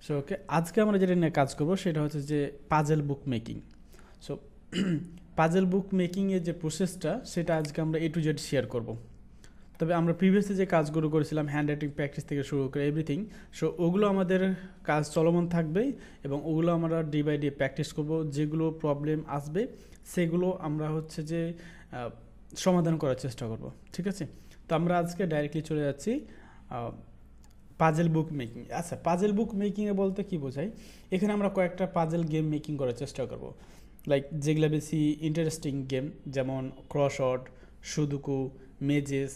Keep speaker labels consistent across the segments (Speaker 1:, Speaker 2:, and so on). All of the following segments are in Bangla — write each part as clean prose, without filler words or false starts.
Speaker 1: সো ওকে, আজকে আমরা যেটা নিয়ে কাজ করব সেটা হচ্ছে যে পাজেল বুক মেকিং। সো পাজেল বুক মেকিংয়ের যে প্রসেসটা সেটা আজকে আমরা A to Z শেয়ার করব। তবে আমরা প্রিভিয়াসলি যে কাজগুলো করেছিলাম হ্যান্ড রাইটিং প্র্যাকটিস থেকে শুরু করে এভরিথিং, সো ওগুলো আমাদের কাজ চলমান থাকবেই এবং ওগুলো আমরা ডে বাই ডে প্র্যাকটিস করব। যেগুলো প্রবলেম আসবে সেগুলো আমরা হচ্ছে যে সমাধান করার চেষ্টা করব, ঠিক আছে? তো আমরা আজকে ডাইরেক্টলি চলে যাচ্ছি পাজেল বুক মেকিং। আচ্ছা, পাজেল বুক মেকিংয়ে বলতে কি বোঝায়, এখানে আমরা কয়েকটা পাজেল গেম মেকিং করার চেষ্টা করব, লাইক যেগুলো বেশি ইন্টারেস্টিং গেম, যেমন ক্রসওয়ার্ড, সুদুকু, মেজেস।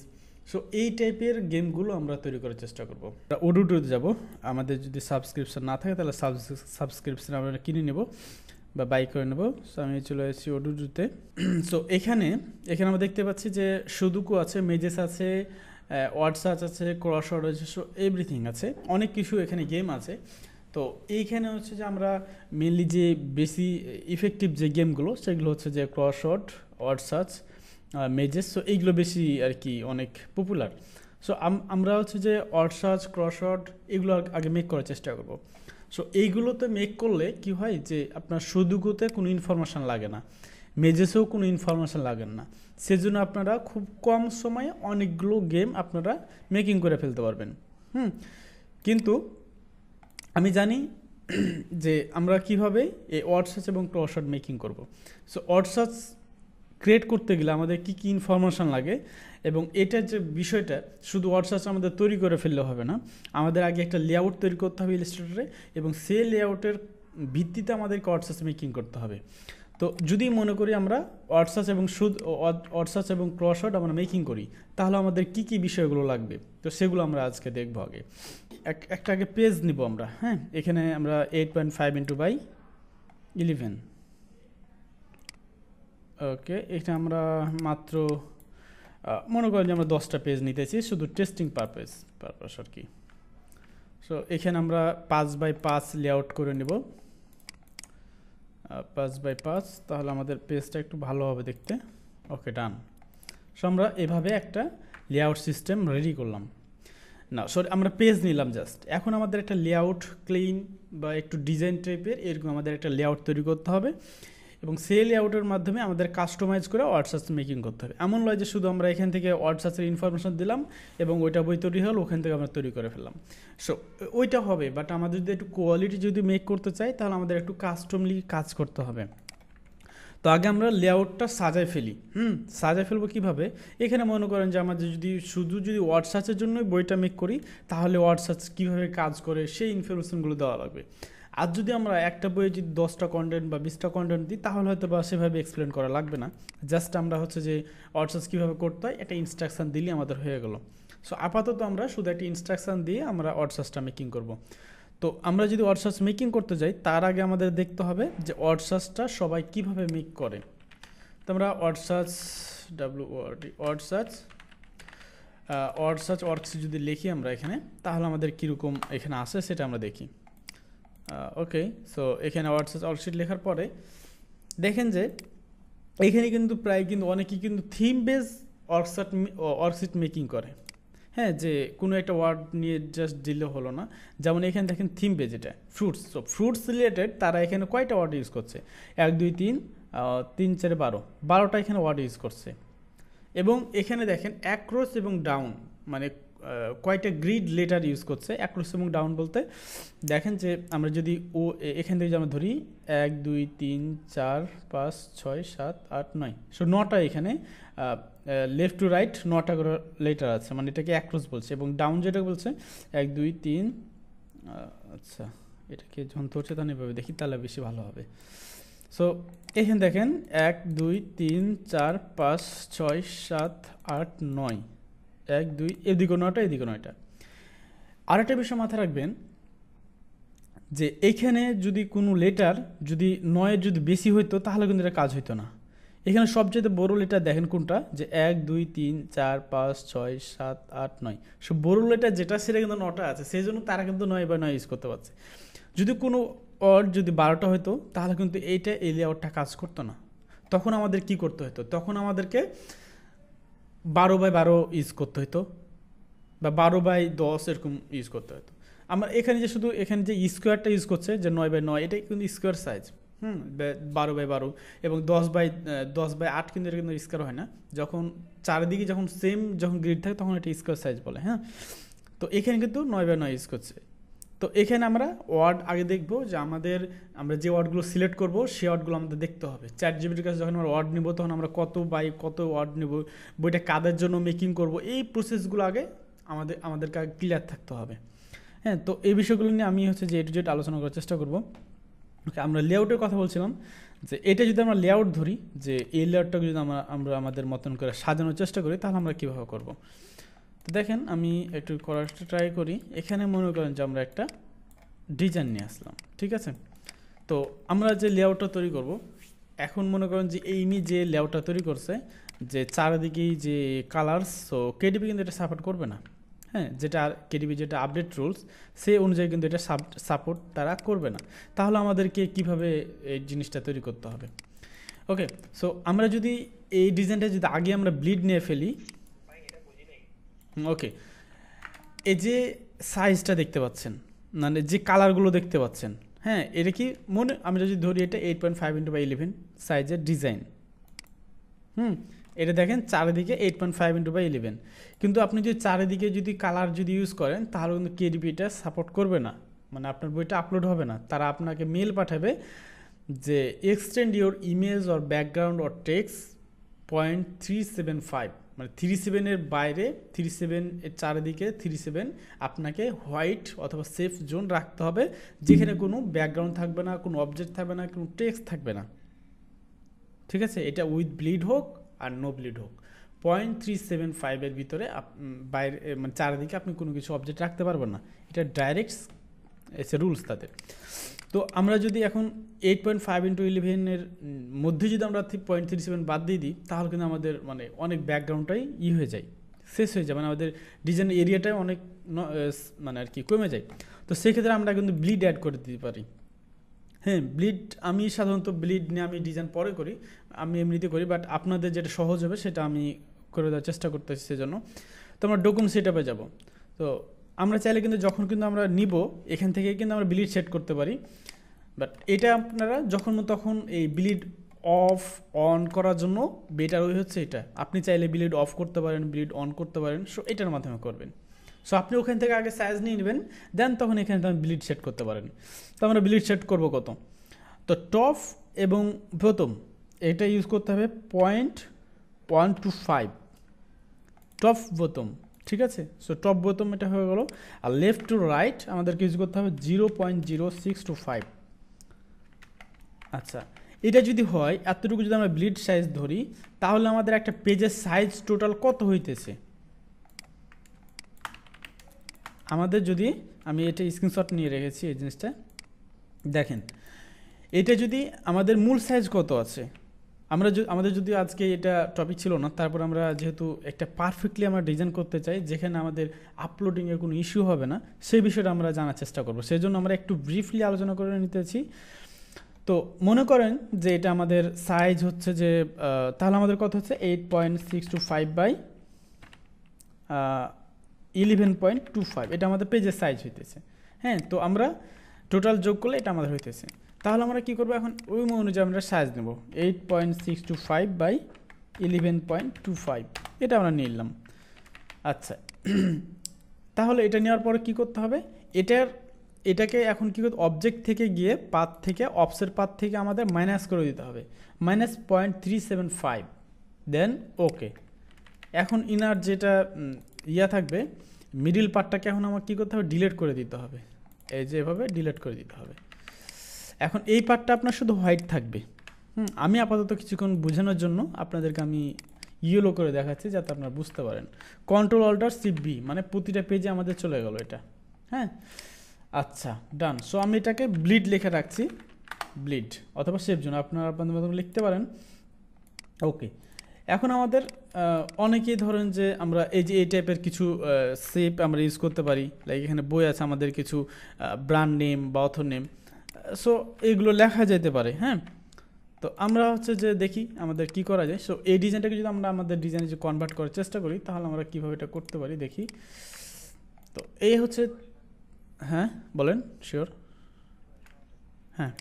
Speaker 1: সো এই টাইপের গেমগুলো আমরা তৈরি করার চেষ্টা করব। ওডুডুতে যাব, আমাদের যদি সাবস্ক্রিপশন না থাকে তাহলে সাবস্ক্রিপশন আমরা কিনে নেব বা বাই করে নেব। সো আমি চলে এসেছি ওডুডুতে। সো এখানে আমরা দেখতে পাচ্ছি যে সুদুকু আছে, মেজেস আছে, ওয়ার্ড সার্চ আছে, ক্রসওয়ার্ড আছে, সো এভরিথিং আছে, অনেক কিছু এখানে গেম আছে। তো এইখানে হচ্ছে যে আমরা মেনলি যে বেশি ইফেক্টিভ যে গেমগুলো সেগুলো হচ্ছে যে ক্রসওয়ার্ড, ওয়ার্ড সার্চ, মেজেস। সো এইগুলো বেশি আর কি অনেক পপুলার। সো আমরা হচ্ছে যে ওয়ার্ড সার্চ, ক্রসওয়ার্ড এগুলো আগে মেক করার চেষ্টা করব। সো এইগুলোতে মেক করলে কি হয় যে আপনার সুদুকুতে কোনো ইনফরমেশান লাগে না, মেজেসেও কোনো ইনফরমেশান লাগেন না, সেজন্য আপনারা খুব কম সময়ে অনেকগুলো গেম আপনারা মেকিং করে ফেলতে পারবেন। কিন্তু আমি জানি যে আমরা কিভাবে এই ওয়ার্ড সার্চ এবং ক্রসওয়ার্ড মেকিং করব। সো ওয়ার্ড সার্চ ক্রিয়েট করতে গেলে আমাদের কী কী ইনফরমেশান লাগে এবং এটার যে বিষয়টা, শুধু ওয়ার্ড সার্চ আমাদের তৈরি করে ফেললে হবে না, আমাদের আগে একটা লেআউট তৈরি করতে হবে ইলাস্ট্রেটরে, এবং সেই লেআউটের ভিত্তিতে আমাদেরকে ওয়ার্ড সার্চ মেকিং করতে হবে। তো যদি মনে করি আমরা ওয়ার্ড সার্চ এবং ওয়ার্ড সার্চ এবং ক্রসওয়ার্ড আমরা মেকিং করি, তাহলে আমাদের কী কী বিষয়গুলো লাগবে, তো সেগুলো আমরা আজকে দেখবো। আগে একটা আগে পেজ নিব আমরা। হ্যাঁ, এখানে আমরা 8.5 ইন্টু বাই 11। ওকে, এটা আমরা মাত্র মনে করেন যে আমরা 10টা পেজ নিতেছি শুধু টেস্টিং পারপাস আর কি। সো এখানে আমরা 5x5 লেআউট করে নেব, 5x5, তাহলে আমাদের পেজটা একটু ভালো হবে দেখতে। ওকে, ডান। সো আমরা এভাবে একটা লেআউট সিস্টেম রেডি করলাম না, সরি আমরা পেজ নিলাম জাস্ট। এখন আমাদের একটা লেআউট ক্লিন বা একটু ডিজাইন টাইপের এরকম আমাদের একটা লেআউট তৈরি করতে হবে, এবং সেই লেআউটের মাধ্যমে আমাদের কাস্টমাইজ করে ওয়ার্ড সার্চ মেকিং করতে হবে। এমন নয় যে শুধু আমরা এখান থেকে ওয়ার্ড সার্চের ইনফরমেশন দিলাম এবং ওইটা বই তৈরি হল, ওখান থেকে আমরা তৈরি করে ফেললাম। সো ওইটা হবে, বাট আমাদের যদি একটু কোয়ালিটি যদি মেক করতে চাই তাহলে আমাদের একটু কাস্টমলি কাজ করতে হবে। তো আগে আমরা লেআউটটা সাজায় ফেলি। সাজায় ফেলবো কীভাবে? এখানে মনে করেন যে আমাদের যদি ওয়ার্ড সার্চের জন্যই বইটা মেক করি, তাহলে ওয়ার্ড সার্চ কীভাবে কাজ করে সেই ইনফরমেশনগুলো দেওয়া লাগবে। আর যদি আমরা একটা বইয়ে যদি 10টা কন্টেন্ট বা 20টা কন্টেন্ট দিই, তাহলে হয়তো বা সেভাবে এক্সপ্লেন করা লাগবে না, জাস্ট আমরা হচ্ছে যে ওয়ার্ড সার্চ কীভাবে করতে হয় একটা ইনস্ট্রাকশান দিলেই আমাদের হয়ে গেল। সো আপাতত আমরা শুধু একটা ইনস্ট্রাকশান দিয়ে আমরা ওয়ার্ড সার্চটা মেকিং করব। তো আমরা যদি ওয়ার্ড সার্চ মেকিং করতে যাই, তার আগে আমাদের দেখতে হবে যে ওয়ার্ড সার্চটা সবাই কীভাবে মেক করে। তো আমরা word search word search works যদি লিখি আমরা এখানে, তাহলে আমাদের কীরকম এখানে আসে সেটা আমরা দেখি। ওকে, সো এখানে ওয়ার্ড সার্চ ওয়ার্কশিট লেখার পরে দেখেন যে এখানে কিন্তু প্রায় কিন্তু অনেকেই কিন্তু থিম বেস ওয়ার্কশিট মেকিং করে। হ্যাঁ, যে কোনো একটা ওয়ার্ড নিয়ে জাস্ট দিলে হলো না। যেমন এখানে দেখেন থিম বেস, এটা ফ্রুটস। সো ফ্রুটস রিলেটেড তারা এখানে কয়টা ওয়ার্ড ইউজ করছে? 1 2 3 3 4 12টা এখানে ওয়ার্ড ইউজ করছে। এবং এখানে দেখেন অ্যাক্রস এবং ডাউন, মানে কয়টা গ্রিড লেটার ইউজ করছে। অ্যাক্রস এবং ডাউন বলতে দেখেন যে আমরা যদি এখান থেকে আমরা ধরি 1 2 3 4 5 6 7 8 9, সো 9টা এখানে লেফট টু রাইট 9টা করে লেটার আছে, মানে এটাকে অ্যাক্রস বলছে। এবং ডাউন যেটা বলছে 1 2 3, আচ্ছা এটাকে যখন ধরছে তখন এভাবে দেখি তাহলে বেশি ভালো হবে। সো এখানে দেখেন 1 2 3 4 5 6 7 8 9, 1 2, এদিকে 9টা এদিকে 9টা। আরেকটা বিষয় মাথায় রাখবেন যে এখানে যদি কোনো লেটার যদি 9-এর যদি বেশি হইতো তাহলে কিন্তু এটা কাজ হইতো না। এখানে সবচেয়ে বড় লেটার দেখেন কোনটা, যে 1 2 3 4 5 6 7 8 9, সব বড় লেটার যেটা সেটা কিন্তু 9টা আছে, সেই জন্য তারা কিন্তু 9/9 ইউজ করতে পারছে। যদি কোনো ওয়ার্ড যদি 12টা হতো তাহলে কিন্তু এই লেআউটটা কাজ করতো না। তখন আমাদের কি করতে হতো? তখন আমাদেরকে 12/12 ইউজ করতে হতো বা 12/10 এরকম ইউজ করতে হতো। আমরা এখানে যে শুধু এখানে যে স্কোয়ারটা ইউজ করছে যে 9x9, এটাই কিন্তু স্কোয়ার সাইজ। 12x12 এবং 10x8 কিন্তু এটা কিন্তু স্কোয়ার হয় না। যখন চারিদিকে যখন সেম যখন গ্রিড থাকে তখন এটা স্কোয়ার সাইজ বলে। হ্যাঁ, তো এখানে কিন্তু 9x9 ইউজ করছে। তো এখানে আমরা ওয়ার্ড আগে দেখব যে আমরা যে ওয়ার্ডগুলো সিলেক্ট করব সেই ওয়ার্ডগুলো আমাদের দেখতে হবে। ChatGPT কাছে যখন আমরা ওয়ার্ড নিব তখন আমরা কত বাই কত ওয়ার্ড নেব, বইটা কাদের জন্য মেকিং করব, এই প্রসেসগুলো আগে আমাদের ক্লিয়ার থাকতে হবে। হ্যাঁ, তো এই বিষয়গুলো নিয়ে আমি হচ্ছে যে A to Z আলোচনা করার চেষ্টা করব। ওকে, আমরা লেআউটের কথা বলছিলাম যে এটা যদি আমরা লেআউট ধরি, যে এই লেআউটটাকে যদি আমরা আমাদের মতন করে সাজানোর চেষ্টা করি তাহলে আমরা কীভাবে করব। তো দেখেন আমি একটু করার ট্রাই করি। এখানে মনে করেন যে আমরা একটা ডিজাইন নিয়ে আসলাম, ঠিক আছে। তো আমরা যে লেআউটটা তৈরি করব, এখন মনে করেন যে এইমি যে লেআউটটা তৈরি করছে যে চারিদিকেই যে কালার্স, সো কেডিপি কিন্তু এটা সাপোর্ট করবে না। হ্যাঁ, যেটা কেডিপি যেটা আপডেট রুলস সেই অনুযায়ী কিন্তু এটা সাপোর্ট তারা করবে না। তাহলে আমাদেরকে কিভাবে এই জিনিসটা তৈরি করতে হবে। ওকে, সো আমরা যদি এই ডিজাইনটা যদি আগে আমরা ব্লিড নিয়ে ফেলি, ওকে, এই যে সাইজটা দেখতে পাচ্ছেন, মানে যে কালারগুলো দেখতে পাচ্ছেন, হ্যাঁ, এটা কি আমি যদি ধরি এটা 8.5x11 সাইজের ডিজাইন। এটা দেখেন চারিদিকে 8.5x11, কিন্তু আপনি যদি চারিদিকে যদি কালার যদি ইউজ করেন তাহলে কিন্তু কেডিপি এটা সাপোর্ট করবে না, মানে আপনার বইটা আপলোড হবে না। তারা আপনাকে মেল পাঠাবে যে extend your image or background or text 0.375, মানে 37-এর বাইরে 37 এর চারিদিকে 37 আপনাকে হোয়াইট অথবা সেফ জোন রাখতে হবে, যেখানে কোনো ব্যাকগ্রাউন্ড থাকবে না, কোনো অবজেক্ট থাকবে না, কোনো টেক্সট থাকবে না, ঠিক আছে। এটা উইথ ব্লিড হোক আর নো ব্লিড হোক, 0.375-এর ভিতরে বাইরে মানে চারিদিকে আপনি কোনো কিছু অবজেক্ট রাখতে পারবেন না। এটা ডাইরেক্ট এসে রুলস তাদের। তো আমরা যদি এখন 8.5x11-এর মধ্যে যদি আমরা 0.37 বাদ দিয়ে দিই তাহলে কিন্তু আমাদের মানে অনেক ব্যাকগ্রাউন্ডটাই হয়ে যায়, শেষ হয়ে যায়, মানে আমাদের ডিজাইন এরিয়াটাই অনেক মানে আর কি কমে যায়। তো সেক্ষেত্রে আমরা কিন্তু ব্লিড অ্যাড করে দিতে পারি। হ্যাঁ, ব্লিড আমি সাধারণত ব্লিড নিয়ে আমি ডিজাইন পরে করি, আমি এমনিতে করি, বাট আপনাদের যেটা সহজ হবে সেটা আমি করে দেওয়ার চেষ্টা করতেছি। সেজন্য তো আমরা ডকুমেন্ট সেটআপে যাব। তো আমরা চাইলে কিন্তু যখন কিন্তু আমরা নিব এখান থেকে কিন্তু আমরা ব্লিড সেট করতে পারি, বাট এটা আপনারা যখন তখন এই ব্লিড অফ অন করার জন্য বেটার ওয়ে হচ্ছে এটা। আপনি চাইলে ব্লিড অফ করতে পারেন, ব্লিড অন করতে পারেন, সো এটার মাধ্যমে করবেন। সো আপনি ওখান থেকে আগে সাইজ নিয়ে নেবেন, দেন তখন এখানে আপনি ব্লিড সেট করতে পারেন। তো আমরা ব্লিড সেট করবো কত, তো টপ এবং বটম এটা ইউজ করতে হবে 0.125 টপ বটম, ঠিক আছে। সো টপ বটম এটা হয়ে গেল, আর লেফট টু রাইট আমাদেরকে ইউজ করতে হবে 0.0625। আচ্ছা, এটা যদি হয় এতটুকু যদি আমরা ব্লিড সাইজ ধরি তাহলে আমাদের একটা পেজের সাইজ টোটাল কত হইতেছে। আমাদের যদি আমি এটা স্ক্রিনশট নিয়ে রেখেছি এই জিনিসটা দেখেন, এটা যদি আমাদের মূল সাইজ কত আছে, আমাদের যদি আজকে এটা টপিক ছিল না, তারপর আমরা যেহেতু একটা পারফেক্টলি আমরা ডিজাইন করতে চাই যেখানে আমাদের আপলোডিংয়ে কোনো ইস্যু হবে না, সেই বিষয়টা আমরা জানার চেষ্টা করব। সেই জন্য আমরা একটু ব্রিফলি আলোচনা করে নিতেছি। তো মনে করেন যে এটা আমাদের সাইজ হচ্ছে যে তাহলে আমাদের কত হচ্ছে 8.625 বাই 11.25, এটা আমাদের পেজের সাইজ হইতেছে। হ্যাঁ, তো আমরা টোটাল যোগ করলে এটা আমাদের হইতেছে। তাহলে আমরা কী করবো, এখন ওই অনুযায়ী আমরা সাইজ নেব 8.625 বাই 11.25, এটা আমরা নিলাম। আচ্ছা, তাহলে এটা নেওয়ার পরে কী করতে হবে, এটাকে এখন কী করতে, অবজেক্ট থেকে গিয়ে পাথ থেকে অফসেট পাথ থেকে আমাদের মাইনাস করে দিতে হবে -0.375, দেন ওকে। এখন ইনার যেটা থাকবে মিডিল পার্টটাকে এখন আমার কী করতে হবে, ডিলিট করে দিতে হবে, এই যে এভাবে ডিলিট করে দিতে হবে। এখন এই পার্টটা আপনার শুধু হোয়াইট থাকবে। আমি আপাতত কিছুক্ষণ বোঝানোর জন্য আপনাদেরকে আমি ইয়েলো করে দেখাচ্ছি যাতে আপনারা বুঝতে পারেন। Ctrl-Alt-Shift-B মানে প্রতিটা পেজে আমাদের চলে গেল এটা। হ্যাঁ, আচ্ছা, ডান। সো আমি এটাকে ব্লিড লিখে রাখছি, ব্লিড অথবা শেপ জোন আপনারা আপনাদের মতো লিখতে পারেন। ওকে, এখন আমাদের অনেকেই ধরেন যে আমরা এই টাইপের কিছু শেপ আমরা ইউজ করতে পারি, লাইক এখানে বই আছে আমাদের কিছু ব্র্যান্ড নেম বা অথর নেম, সো এগুলো লেখা যেতে পারে। হ্যাঁ, তো আমরা হচ্ছে যে দেখি আমাদের কি করা যায়। সো এই ডিজাইনটাকে যদি আমরা আমাদের ডিজাইনে যে কনভার্ট করার চেষ্টা করি তাহলে আমরা কীভাবে এটা করতে পারি দেখি। তো এই হচ্ছে হ্যাঁ বলেন, শিওর। হ্যাঁ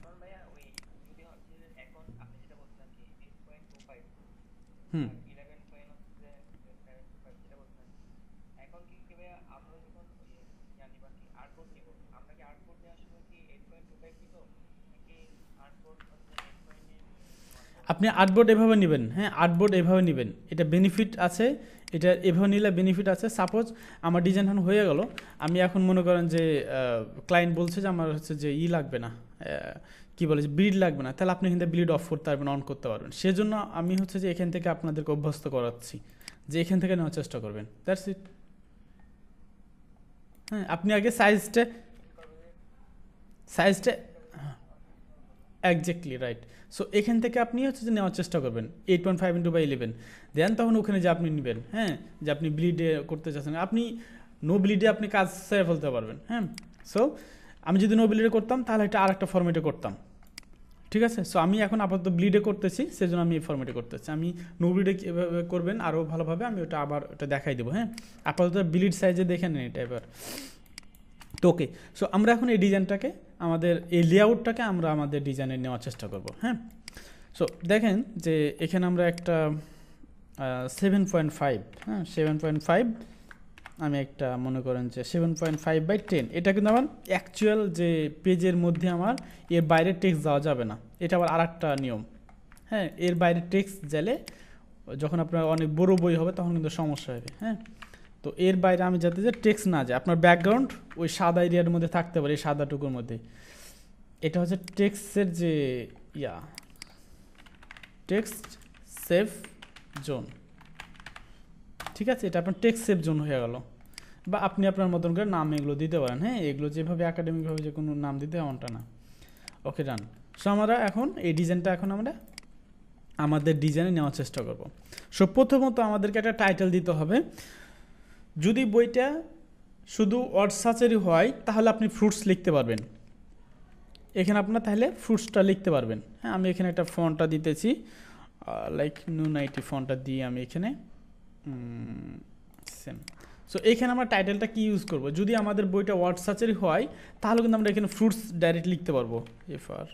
Speaker 1: হুম আপনি আর্টবোর্ড এভাবে নেবেন, হ্যাঁ আর্টবোর্ড এভাবে নেবেন, এটা বেনিফিট আছে, এটা এভাবে নিলে বেনিফিট আছে। সাপোজ আমার ডিজাইন এখন হয়ে গেল, আমি এখন মনে করেন যে ক্লায়েন্ট বলছে যে আমার হচ্ছে যে লাগবে না, কি বলে যে ব্লিড লাগবে না, তাহলে আপনি কিন্তু ব্লিড অফ করতে পারবেন, অন করতে পারবেন। সেজন্য আমি হচ্ছে যে এখান থেকে আপনাদেরকে অভ্যস্ত করাচ্ছি যে এখান থেকে নেওয়ার চেষ্টা করবেন, দ্যাটস ইট। হ্যাঁ আপনি আগে সাইজটা একজ্যাক্টলি রাইট। সো এখান থেকে আপনি হচ্ছে যে নেওয়ার চেষ্টা করবেন 8.5x11, দেন তখন ওখানে যে আপনি নেবেন, হ্যাঁ যে আপনি ব্লিডে করতে চাচ্ছেন, আপনি নো ব্লিডে আপনি কাজ সেরে ফেলতে পারবেন। হ্যাঁ সো আমি যদি নো ব্লিডে করতাম তাহলে এটা আর একটা ফর্মেটে করতাম, ঠিক আছে। সো আমি এখন আপাতত ব্লিডে করতেছি, সেজন্য আমি এই ফর্মেটে করতেছি। আমি নো ব্লিডে কীভাবে করবেন আরও ভালোভাবে আমি ওটা আবার ওটা দেখাই দেবো। হ্যাঁ আপাতত ব্লিড সাইজে দেখে নেন এটা এবার। তো ওকে, সো আমরা এখন এই ডিজাইনটাকে আমাদের এই লেআউটটাকে আমরা আমাদের ডিজাইনে নেওয়ার চেষ্টা করব। হ্যাঁ সো দেখেন যে এখানে আমরা একটা 7.5, হ্যাঁ 7.5, আমি একটা মনে করেন যে 7.5/10, এটা কিন্তু আমার অ্যাকচুয়াল যে পেজের মধ্যে আমার এর বাইরে টেক্সট দেওয়া যাবে না, এটা আবার আর একটা নিয়ম। হ্যাঁ এর বাইরে টেক্সট গেলে যখন আপনার অনেক বড় বই হবে তখন কিন্তু সমস্যা হবে। হ্যাঁ তো এর বাইরে আমি যাতে যে টেক্সট না যায়, আপনার ব্যাকগ্রাউন্ড ওই সাদা এরিয়ার মধ্যে থাকতে পারে, এই সাদাটুকুর মধ্যে। এটা হচ্ছে টেক্সটের যে টেক্সট সেভ জোন, ঠিক আছে। এটা আপনার টেক্সট সেভ জোন হয়ে গেল, বা আপনি আপনার মতন করে নাম এগুলো দিতে পারেন। হ্যাঁ এগুলো যেভাবে একাডেমিকভাবে যে কোনো নাম দিতে এমনটা না। ওকে ডান। সো আমরা এখন এই ডিজাইনটা এখন আমরা আমাদের ডিজাইনে নেওয়ার চেষ্টা করব। সো প্রথমত আমাদেরকে একটা টাইটেল দিতে হবে। যদি বইটা শুধু ওয়ার্ড সার্চেরই হয় তাহলে আপনি ফ্রুটস লিখতে পারবেন, এখানে আপনার তাহলে ফ্রুটসটা লিখতে পারবেন। হ্যাঁ আমি এখানে একটা ফন্টটা দিতেছি, লাইক নুন90 ফন্টটা দিয়ে আমি এখানে সেম। সো এখানে আমরা টাইটেলটা কি ইউজ করব, যদি আমাদের বইটা ওয়ার্ড সার্চেরই হয় তাহলে কিন্তু আমরা এখানে ফ্রুটস ডাইরেক্ট লিখতে পারবো। এফআর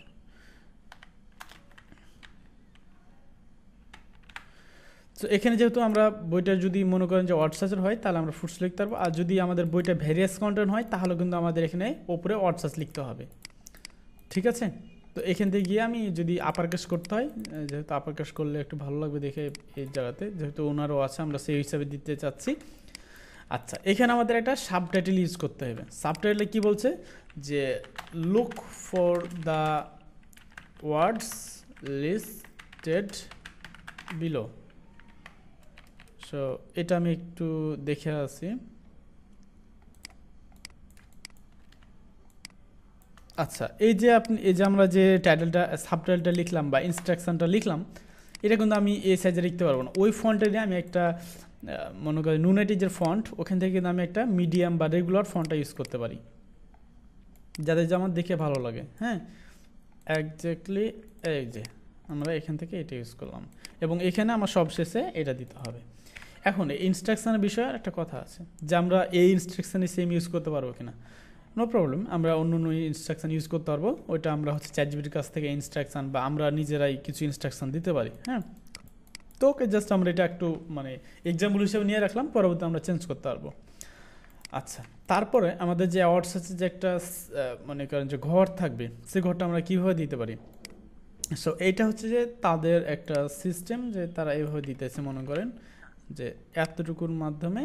Speaker 1: সো এখানে যেহেতু আমরা বইটা যদি মনে করেন যে ওয়ার্ড সার্চের হয় তাহলে আমরা ফ্রুটস লিখতে পারবো, আর যদি আমাদের বইটা ভেরিয়াস কন্টেন্ট হয় তাহলে কিন্তু আমাদের এখানে ওপরে ওয়ার্ড সার্চ লিখতে হবে, ঠিক আছে। তো এখান থেকে গিয়ে আমি যদি আপার কেস করতে হয়, যেহেতু আপার কেস করলে একটু ভালো লাগবে দেখে এই জায়গাতে, যেহেতু ওনারও আছে আমরা সেই হিসাবে দিতে চাচ্ছি। আচ্ছা এখানে আমাদের একটা সাবটাইটেল ইউজ করতে হবে। সাবটাইটেলে কি বলছে যে look for the words listed below. So এটা আমি একটু দেখে আসি। আচ্ছা এই যে আমরা যে টাইটেলটা সাবটাইটেলটা লিখলাম বা ইনস্ট্রাকশনটা লিখলাম, এটা কিন্তু আমি এই সাইজে লিখতে পারবো না। ওই ফন্টে নিয়ে আমি একটা মনে করি নুন90 ফন্ট, ওখান থেকে কিন্তু আমি একটা মিডিয়াম বা রেগুলার ফন্টটা ইউজ করতে পারি, যাদের যে আমার দেখে ভালো লাগে। হ্যাঁ একজ্যাক্টলি, এই যে আমরা এখান থেকে এটা ইউজ করলাম, এবং এখানে আমার সব শেষে এটা দিতে হবে। এখন এই ইনস্ট্রাকশনের বিষয়ে একটা কথা আছে যে আমরা এই ইনস্ট্রাকশানে সেম ইউজ করতে পারবো কিনা। নো প্রবলেম, আমরা অন্য অন্য ইনস্ট্রাকশান ইউজ করতে পারবো, ওইটা আমরা হচ্ছে চ্যাটজিপিটির কাছ থেকে ইনস্ট্রাকশান বা আমরা নিজেরাই কিছু ইনস্ট্রাকশান দিতে পারি। হ্যাঁ তো ওকে জাস্ট আমরা এটা একটু মানে এক্সাম্পল হিসেবে নিয়ে রাখলাম, পরবর্তী আমরা চেঞ্জ করতে পারবো। আচ্ছা তারপরে আমাদের যে অ্যাওয়ার্ডস আছে যে একটা মনে করেন যে ঘর থাকবে, সে ঘরটা আমরা কীভাবে দিতে পারি। সো এইটা হচ্ছে যে তাদের একটা সিস্টেম যে তারা এইভাবে দিতেছে, মনে করেন যে এতটুকুর মাধ্যমে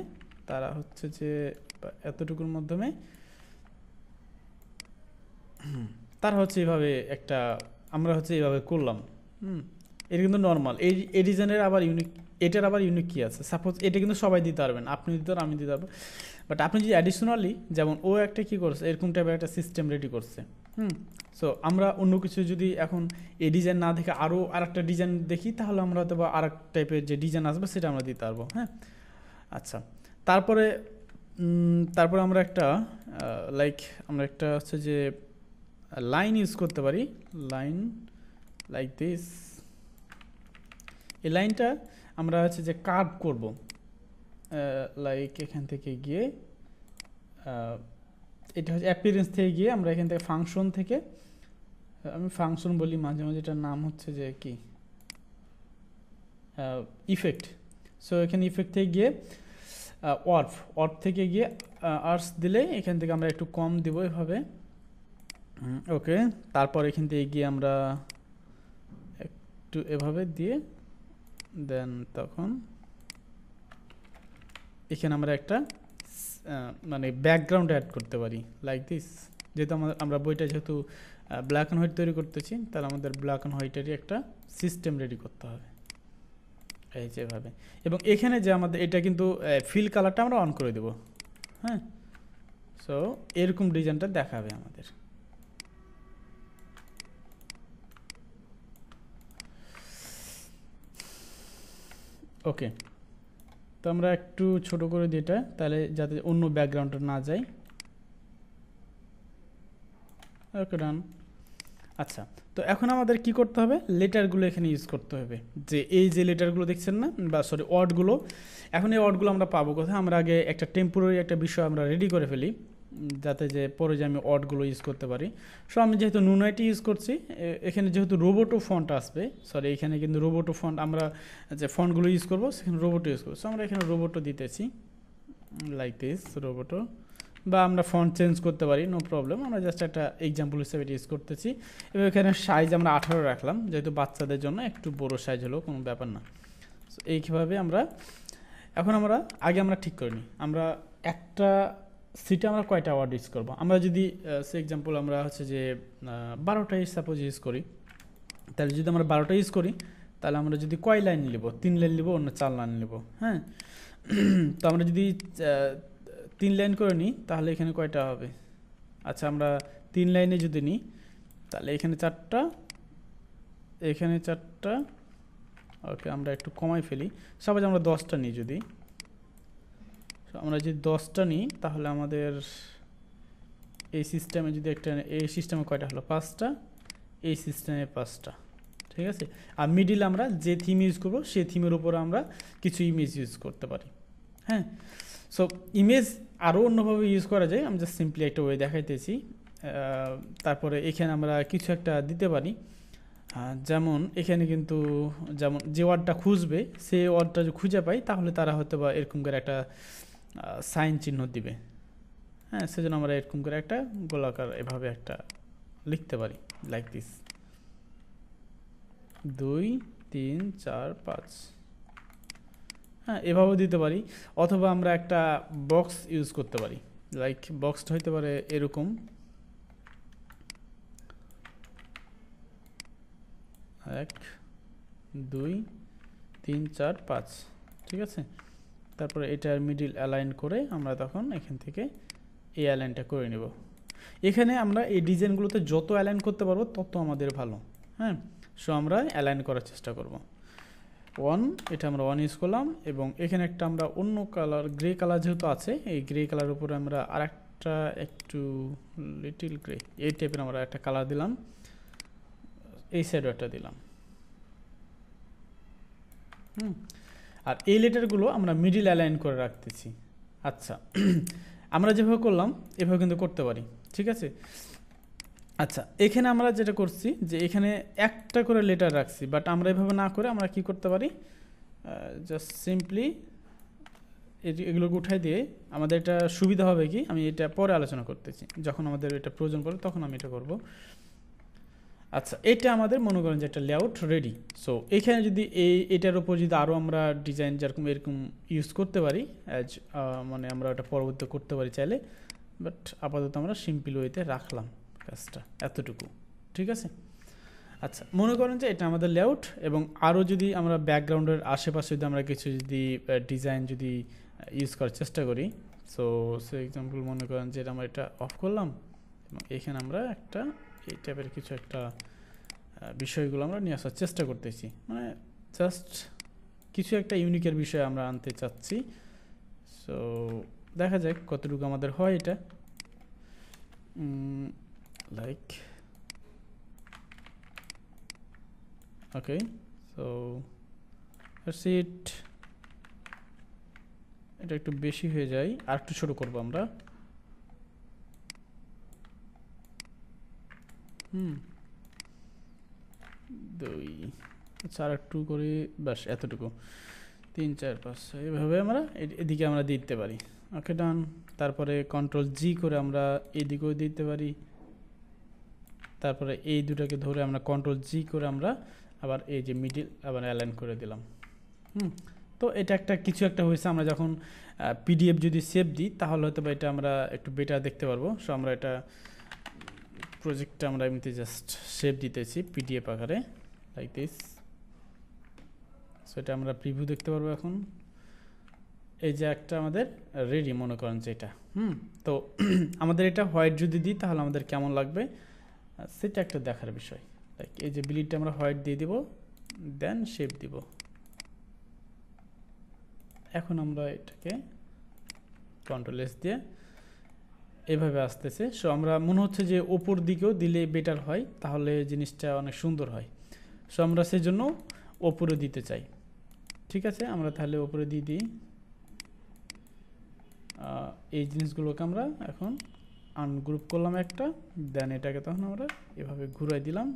Speaker 1: তারা হচ্ছে যে এতটুকুর মাধ্যমে তারা হচ্ছে এইভাবে একটা আমরা হচ্ছে এইভাবে করলাম। এটা কিন্তু নর্মাল। এই ডিজাইনের আবার ইউনিক, এটার আবার ইউনিক কী আছে, সাপোজ এটা কিন্তু সবাই দিতে পারবেন, আপনি দিতে পারবেন আমি দিতে পারবো, বাট আপনি যদি অ্যাডিশনালি যেমন ও একটা কী করছে এরকম টাইপের একটা সিস্টেম রেডি করছে। সো আমরা অন্য কিছু যদি এখন এই ডিজাইন না দেখে আরও আর একটা ডিজাইন দেখি তাহলে আমরা হয়তো বা আর এক টাইপের যে ডিজাইন আসবে সেটা আমরা দিতে পারবো। হ্যাঁ আচ্ছা তারপরে আমরা একটা লাইক আমরা একটা হচ্ছে যে লাইন ইউজ করতে পারি, লাইন লাইক দিস। এই লাইনটা আমরা হচ্ছে যে কার্ভ করব, লাইক এখান থেকে গিয়ে এটা হচ্ছে অ্যাপিয়ারেন্স থেকে গিয়ে আমরা এখান থেকে ফাংশন থেকে, আমি ফাংশন বলি মাঝে মাঝে, এটার নাম হচ্ছে যে কি ইফেক্ট। সো এখানে ইফেক্ট থেকে গিয়ে ওয়ার্ফ থেকে গিয়ে আর্টস দিলে এখান থেকে আমরা একটু কম দিব এভাবে। ওকে, তারপর এখান থেকে গিয়ে আমরা একটু এভাবে দিয়ে দেন তখন এখানে আমরা একটা মানে ব্যাকগ্রাউন্ড অ্যাড করতে পারি লাইক দিস। যেহেতু আমরা বইটা যেহেতু ব্ল্যাক অ্যান্ড হোয়াইট তৈরি করতেছি, তাহলে আমাদের ব্ল্যাক অ্যান্ড হোয়াইটেরই একটা সিস্টেম রেডি করতে হবে এই যেভাবে। এবং এখানে যে আমাদের এটা কিন্তু ফিল কালারটা আমরা অন করে দেব। হ্যাঁ, সো এরকম ডিজাইনটা দেখাবে আমাদের। ওকে, তো আমরা একটু ছোট করে দিই এটা, তাহলে যাতে অন্য ব্যাকগ্রাউন্ডটা না যায়। ওকে, ডান। আচ্ছা, তো এখন আমাদের কি করতে হবে, লেটারগুলো এখানে ইউজ করতে হবে। যে এই যে লেটারগুলো দেখছেন না, বা সরি ওয়ার্ডগুলো, এখন এই ওয়ার্ডগুলো আমরা পাবো কোথায়? আমরা আগে একটা টেম্পোরারি একটা বিষয় আমরা রেডি করে ফেলি, যাতে যে পরে যে আমি ওয়ার্ডগুলো ইউজ করতে পারি। সো আমি যেহেতু নুনাইটি ইউজ করছি, এখানে যেহেতু রোবোটো ফন্ট আসবে, সরি এখানে কিন্তু রোবোটো ফন্ট, আমরা যে ফন্টগুলো ইউজ করবো সেখানে রোবোটো ইউজ করবো। সো আমরা এখানে রোবোটো দিতেছি লাইক দিস, রোবোটো। বা আমরা ফন্ট চেঞ্জ করতে পারি, নো প্রবলেম। আমরা জাস্ট একটা এক্সাম্পল হিসেবে ইউজ করতেছি। এবং এখানে সাইজ আমরা 18 রাখলাম, যেহেতু বাচ্চাদের জন্য একটু বড় সাইজ হলেও কোনো ব্যাপার না। সো এইভাবে আমরা এখন আগে আমরা ঠিক করে নিই, আমরা একটা সিটে আমরা কয়টা ওয়ার্ড ইউজ করবো। আমরা যদি সে এক্সাম্পল আমরা হচ্ছে যে 12টাই সাপোজ ইউজ করি, তাহলে যদি আমরা 12টা ইউজ করি, তাহলে আমরা যদি কয় লাইন নেব, 3 লাইন নেব, অন্য 4 লাইন নেব। হ্যাঁ, তো আমরা যদি 3 লাইন করে নিই, তাহলে এখানে কয়টা হবে? আচ্ছা, আমরা 3 লাইনে যদি নিই, তাহলে এখানে 4টা, এখানে 4টা। ওকে, আমরা একটু কমাই ফেলি, সাপোজ আমরা 10টা নিই। যদি আমরা যদি 10টা নিই, তাহলে আমাদের এই সিস্টেমে যদি একটা, এই সিস্টেমে কয়টা হলো? 5টা, এই সিস্টেমে 5টা। ঠিক আছে, আর মিডিল আমরা যে থিম ইউজ করবো সেই থিমের উপরে আমরা কিছু ইমেজ ইউজ করতে পারি। হ্যাঁ, সো ইমেজ আরও অন্যভাবে ইউজ করা যায়, আমি জাস্ট সিম্পলি একটা ওয়ে দেখাইতেছি। তারপরে এখানে আমরা কিছু একটা দিতে পারি, যেমন এখানে কিন্তু যেমন যে ওয়ার্ডটা খুঁজবে, সেই ওয়ার্ডটা যদি খুঁজে পাই, তাহলে তারা হয়তো বা এরকম করে একটা সাইন চিহ্ন দিবে। হ্যাঁ, সেজন্য আমরা এরকম করে একটা গোলাকার এভাবে একটা লিখতে পারি লাইক দিস, 2 3 4 5। হ্যাঁ, এভাবেও দিতে পারি, অথবা আমরা একটা বক্স ইউজ করতে পারি। লাইক বক্সটা হইতে পারে এরকম, 1 2 3 4 5। ঠিক আছে, তারপরে এটার মিডিল অ্যালাইন করে আমরা তখন এখান থেকে এই অ্যালাইনটা করে নেব। এখানে আমরা এই ডিজাইনগুলোতে যত অ্যালাইন করতে পারবো তত আমাদের ভালো। হ্যাঁ, সো আমরা অ্যালাইন করার চেষ্টা করব। 1, এটা আমরা 1 ইউজ করলাম, এবং এখানে একটা আমরা অন্য কালার, গ্রে কালার যেহেতু আছে, এই গ্রে কালার উপরে আমরা আরেকটা একটু লিটিল গ্রে এই টাইপের আমরা একটা কালার দিলাম, এই সাইডও একটা দিলাম। আর এই লেটারগুলো আমরা মিডিল অ্যালাইন করে রাখতেছি। আচ্ছা, আমরা যেভাবে করলাম এভাবে কিন্তু করতে পারি। ঠিক আছে, আচ্ছা, এখানে আমরা যেটা করছি যে এখানে একটা করে লেটার রাখছি, বাট আমরা এভাবে না করে আমরা কি করতে পারি, জাস্ট সিম্পলি এগুলোকে উঠাই দিয়ে আমাদের এটা সুবিধা হবে কি, আমি এটা পরে আলোচনা করতেছি, যখন আমাদের এটা প্রয়োজন পড়ে তখন আমি এটা করব। আচ্ছা, এটা আমাদের মনে করেন যে একটা লেআউট রেডি। সো এখানে যদি এটার উপর যদি আরও আমরা ডিজাইন যেরকম এরকম ইউজ করতে পারি, মানে আমরা ওটা পরবর্তী করতে পারি চাইলে, বাট আপাতত আমরা সিম্পল ওয়েতে রাখলাম কাজটা এতটুকু। ঠিক আছে, আচ্ছা, মনে করেন যে এটা আমাদের লেআউট, এবং আরও যদি আমরা ব্যাকগ্রাউন্ডের আশেপাশে যদি আমরা কিছু যদি ডিজাইন যদি ইউজ করার চেষ্টা করি, সো এক্সাম্পল মনে করেন যে আমরা এটা অফ করলাম, এবং এখানে আমরা একটা এই টাইপের কিছু একটা বিষয়গুলো আমরা নিয়ে আসার চেষ্টা করতেছি, মানে জাস্ট কিছু একটা ইউনিকের বিষয় আমরা আনতে চাচ্ছি। সো দেখা যাক কতটুকু আমাদের হয় এটা। লাইক ওকে, সো সিট এটা একটু বেশি হয়ে যায়, আর একটু ছোট করবো আমরা। 2 আচ্ছা আর একটু করে বাস এতটুকু 3 4 5 এইভাবে আমরা এদিকে আমরা দিতে পারি ওকে ডান তারপরে কন্ট্রোল জি করে আমরা এদিকেও দিতে পারি তারপরে এই দুটাকে ধরে আমরা কন্ট্রোল জি করে আমরা আবার এই যে মিডল আবার অ্যালাইন করে দিলাম তো এটা একটা কিছু একটা হয়েছে আমরা যখন পিডিএফ যদি সেভ দিই তাহলে হয়তো বা এটা আমরা একটু বেটার দেখতে পারবো সো আমরা এটা প্রজেক্টটা আমরা এমনিতে জাস্ট সেভ দিতেছি পিডিএফ আকারে লাইক দিস সো এটা আমরা প্রিভিউ দেখতে পারবো এখন এই যে একটা আমাদের রেডি মনে করেন যে এটা তো আমাদের এটা হোয়াইট যদি দিই তাহলে আমাদের কেমন লাগবে সেটা একটা দেখার বিষয় লাইক এই যে ব্লিডটা আমরা হোয়াইট দিয়ে দিব দেন শেপ দিব এখন আমরা এটাকে কন্ট্রোল এস দিয়ে এভাবে আসতেছে সো আমরা মনে হচ্ছে যে উপর দিকেও দিলে বেটার হয় তাহলে জিনিসটা অনেক সুন্দর হয় সো আমরা সেই জন্য উপরে দিতে চাই ঠিক আছে আমরা তাহলে উপরে দিয়ে দিই এই জিনিসগুলোকে আমরা এখন আনগ্রুপ করলাম একটা দেন এটাকে তখন আমরা এভাবে ঘুরাই দিলাম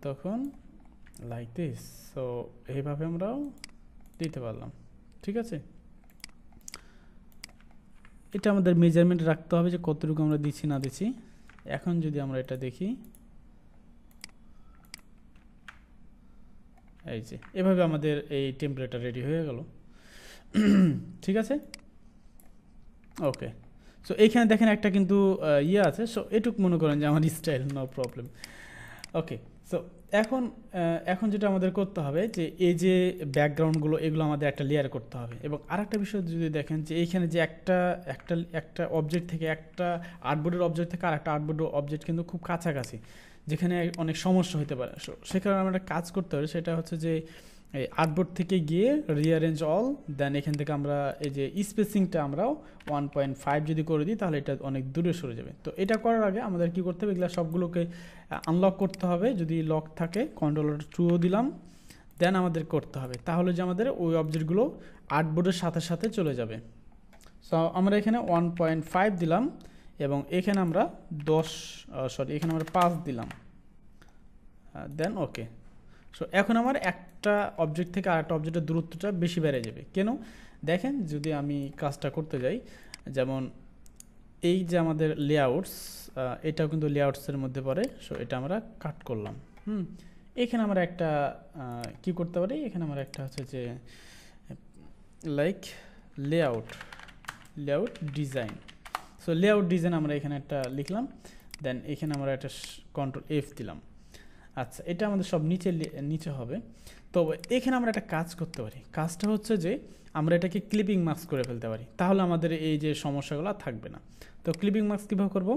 Speaker 1: তখন লাইক দিস সো এইভাবে আমরাও দিতে পারলাম ঠিক আছে এটা আমাদের মেজারমেন্ট রাখতে হবে যে কতটুকু আমরা দিচ্ছি না দিচ্ছি এখন যদি আমরা এটা দেখি এই যে এভাবে আমাদের এই টেমপ্লেটটা রেডি হয়ে গেল ঠিক আছে ওকে সো এইখানে দেখেন একটা কিন্তু ইয়ে আছে সো এটুক মনে করেন যে আমার style no problem okay so এখন যেটা আমাদের করতে হবে যে এই যে ব্যাকগ্রাউন্ডগুলো এগুলো আমাদের একটা লেয়ার করতে হবে এবং আরেকটা বিষয় যদি দেখেন যে এইখানে যে একটা অবজেক্ট থেকে একটা আর্টবোর্ডের অবজেক্ট থেকে আর একটা আর্টবোর্ডের অবজেক্ট কিন্তু খুব কাছাকাছি যেখানে অনেক সমস্যা হতে পারে সে কারণে আমরা একটা কাজ করতে হবে সেটা হচ্ছে যে এই আর্টবোর্ড থেকে গিয়ে রিঅ্যারেঞ্জ অল দেন এখান থেকে আমরা এই যে স্পেসিংটা আমরাও 1.5 যদি করে দিই তাহলে এটা অনেক দূরে সরে যাবে তো এটা করার আগে আমাদের কি করতে হবে এগুলো সবগুলোকে আনলক করতে হবে যদি লক থাকে কন্ট্রোল টুও দিলাম দেন আমাদের করতে হবে তাহলে যে আমাদের ওই অবজেক্টগুলো আর্টবোর্ডের সাথে সাথে চলে যাবে সো আমরা এখানে 1.5 দিলাম এবং এখানে আমরা এখানে আমরা 5 দিলাম দেন ওকে সো এখন আমার একটা অবজেক্ট থেকে আরেকটা অবজেক্টের দূরত্বটা বেশি বেড়ে যাবে কেন দেখেন যদি আমি কাজটা করতে যাই যেমন এই যে আমাদের লেআউটস এটাও কিন্তু লেআউটসের মধ্যে পড়ে সো এটা আমরা কাট করলাম এখানে আমরা একটা কি করতে পারি এখানে আমরা একটা হচ্ছে যে like layout design so layout design আমরা এখানে একটা লিখলাম দেন এখানে আমরা একটা কন্ট্রোল এফ দিলাম আচ্ছা এটা আমাদের সব নিচে হবে তো এখানে আমরা একটা কাজ করতে পারি কাজটা হচ্ছে যে আমরা এটাকে ক্লিপিং মার্কস করে ফেলতে পারি তাহলে আমাদের এই যে সমস্যাগুলো থাকবে না তো ক্লিপিং মার্কস কীভাবে করবো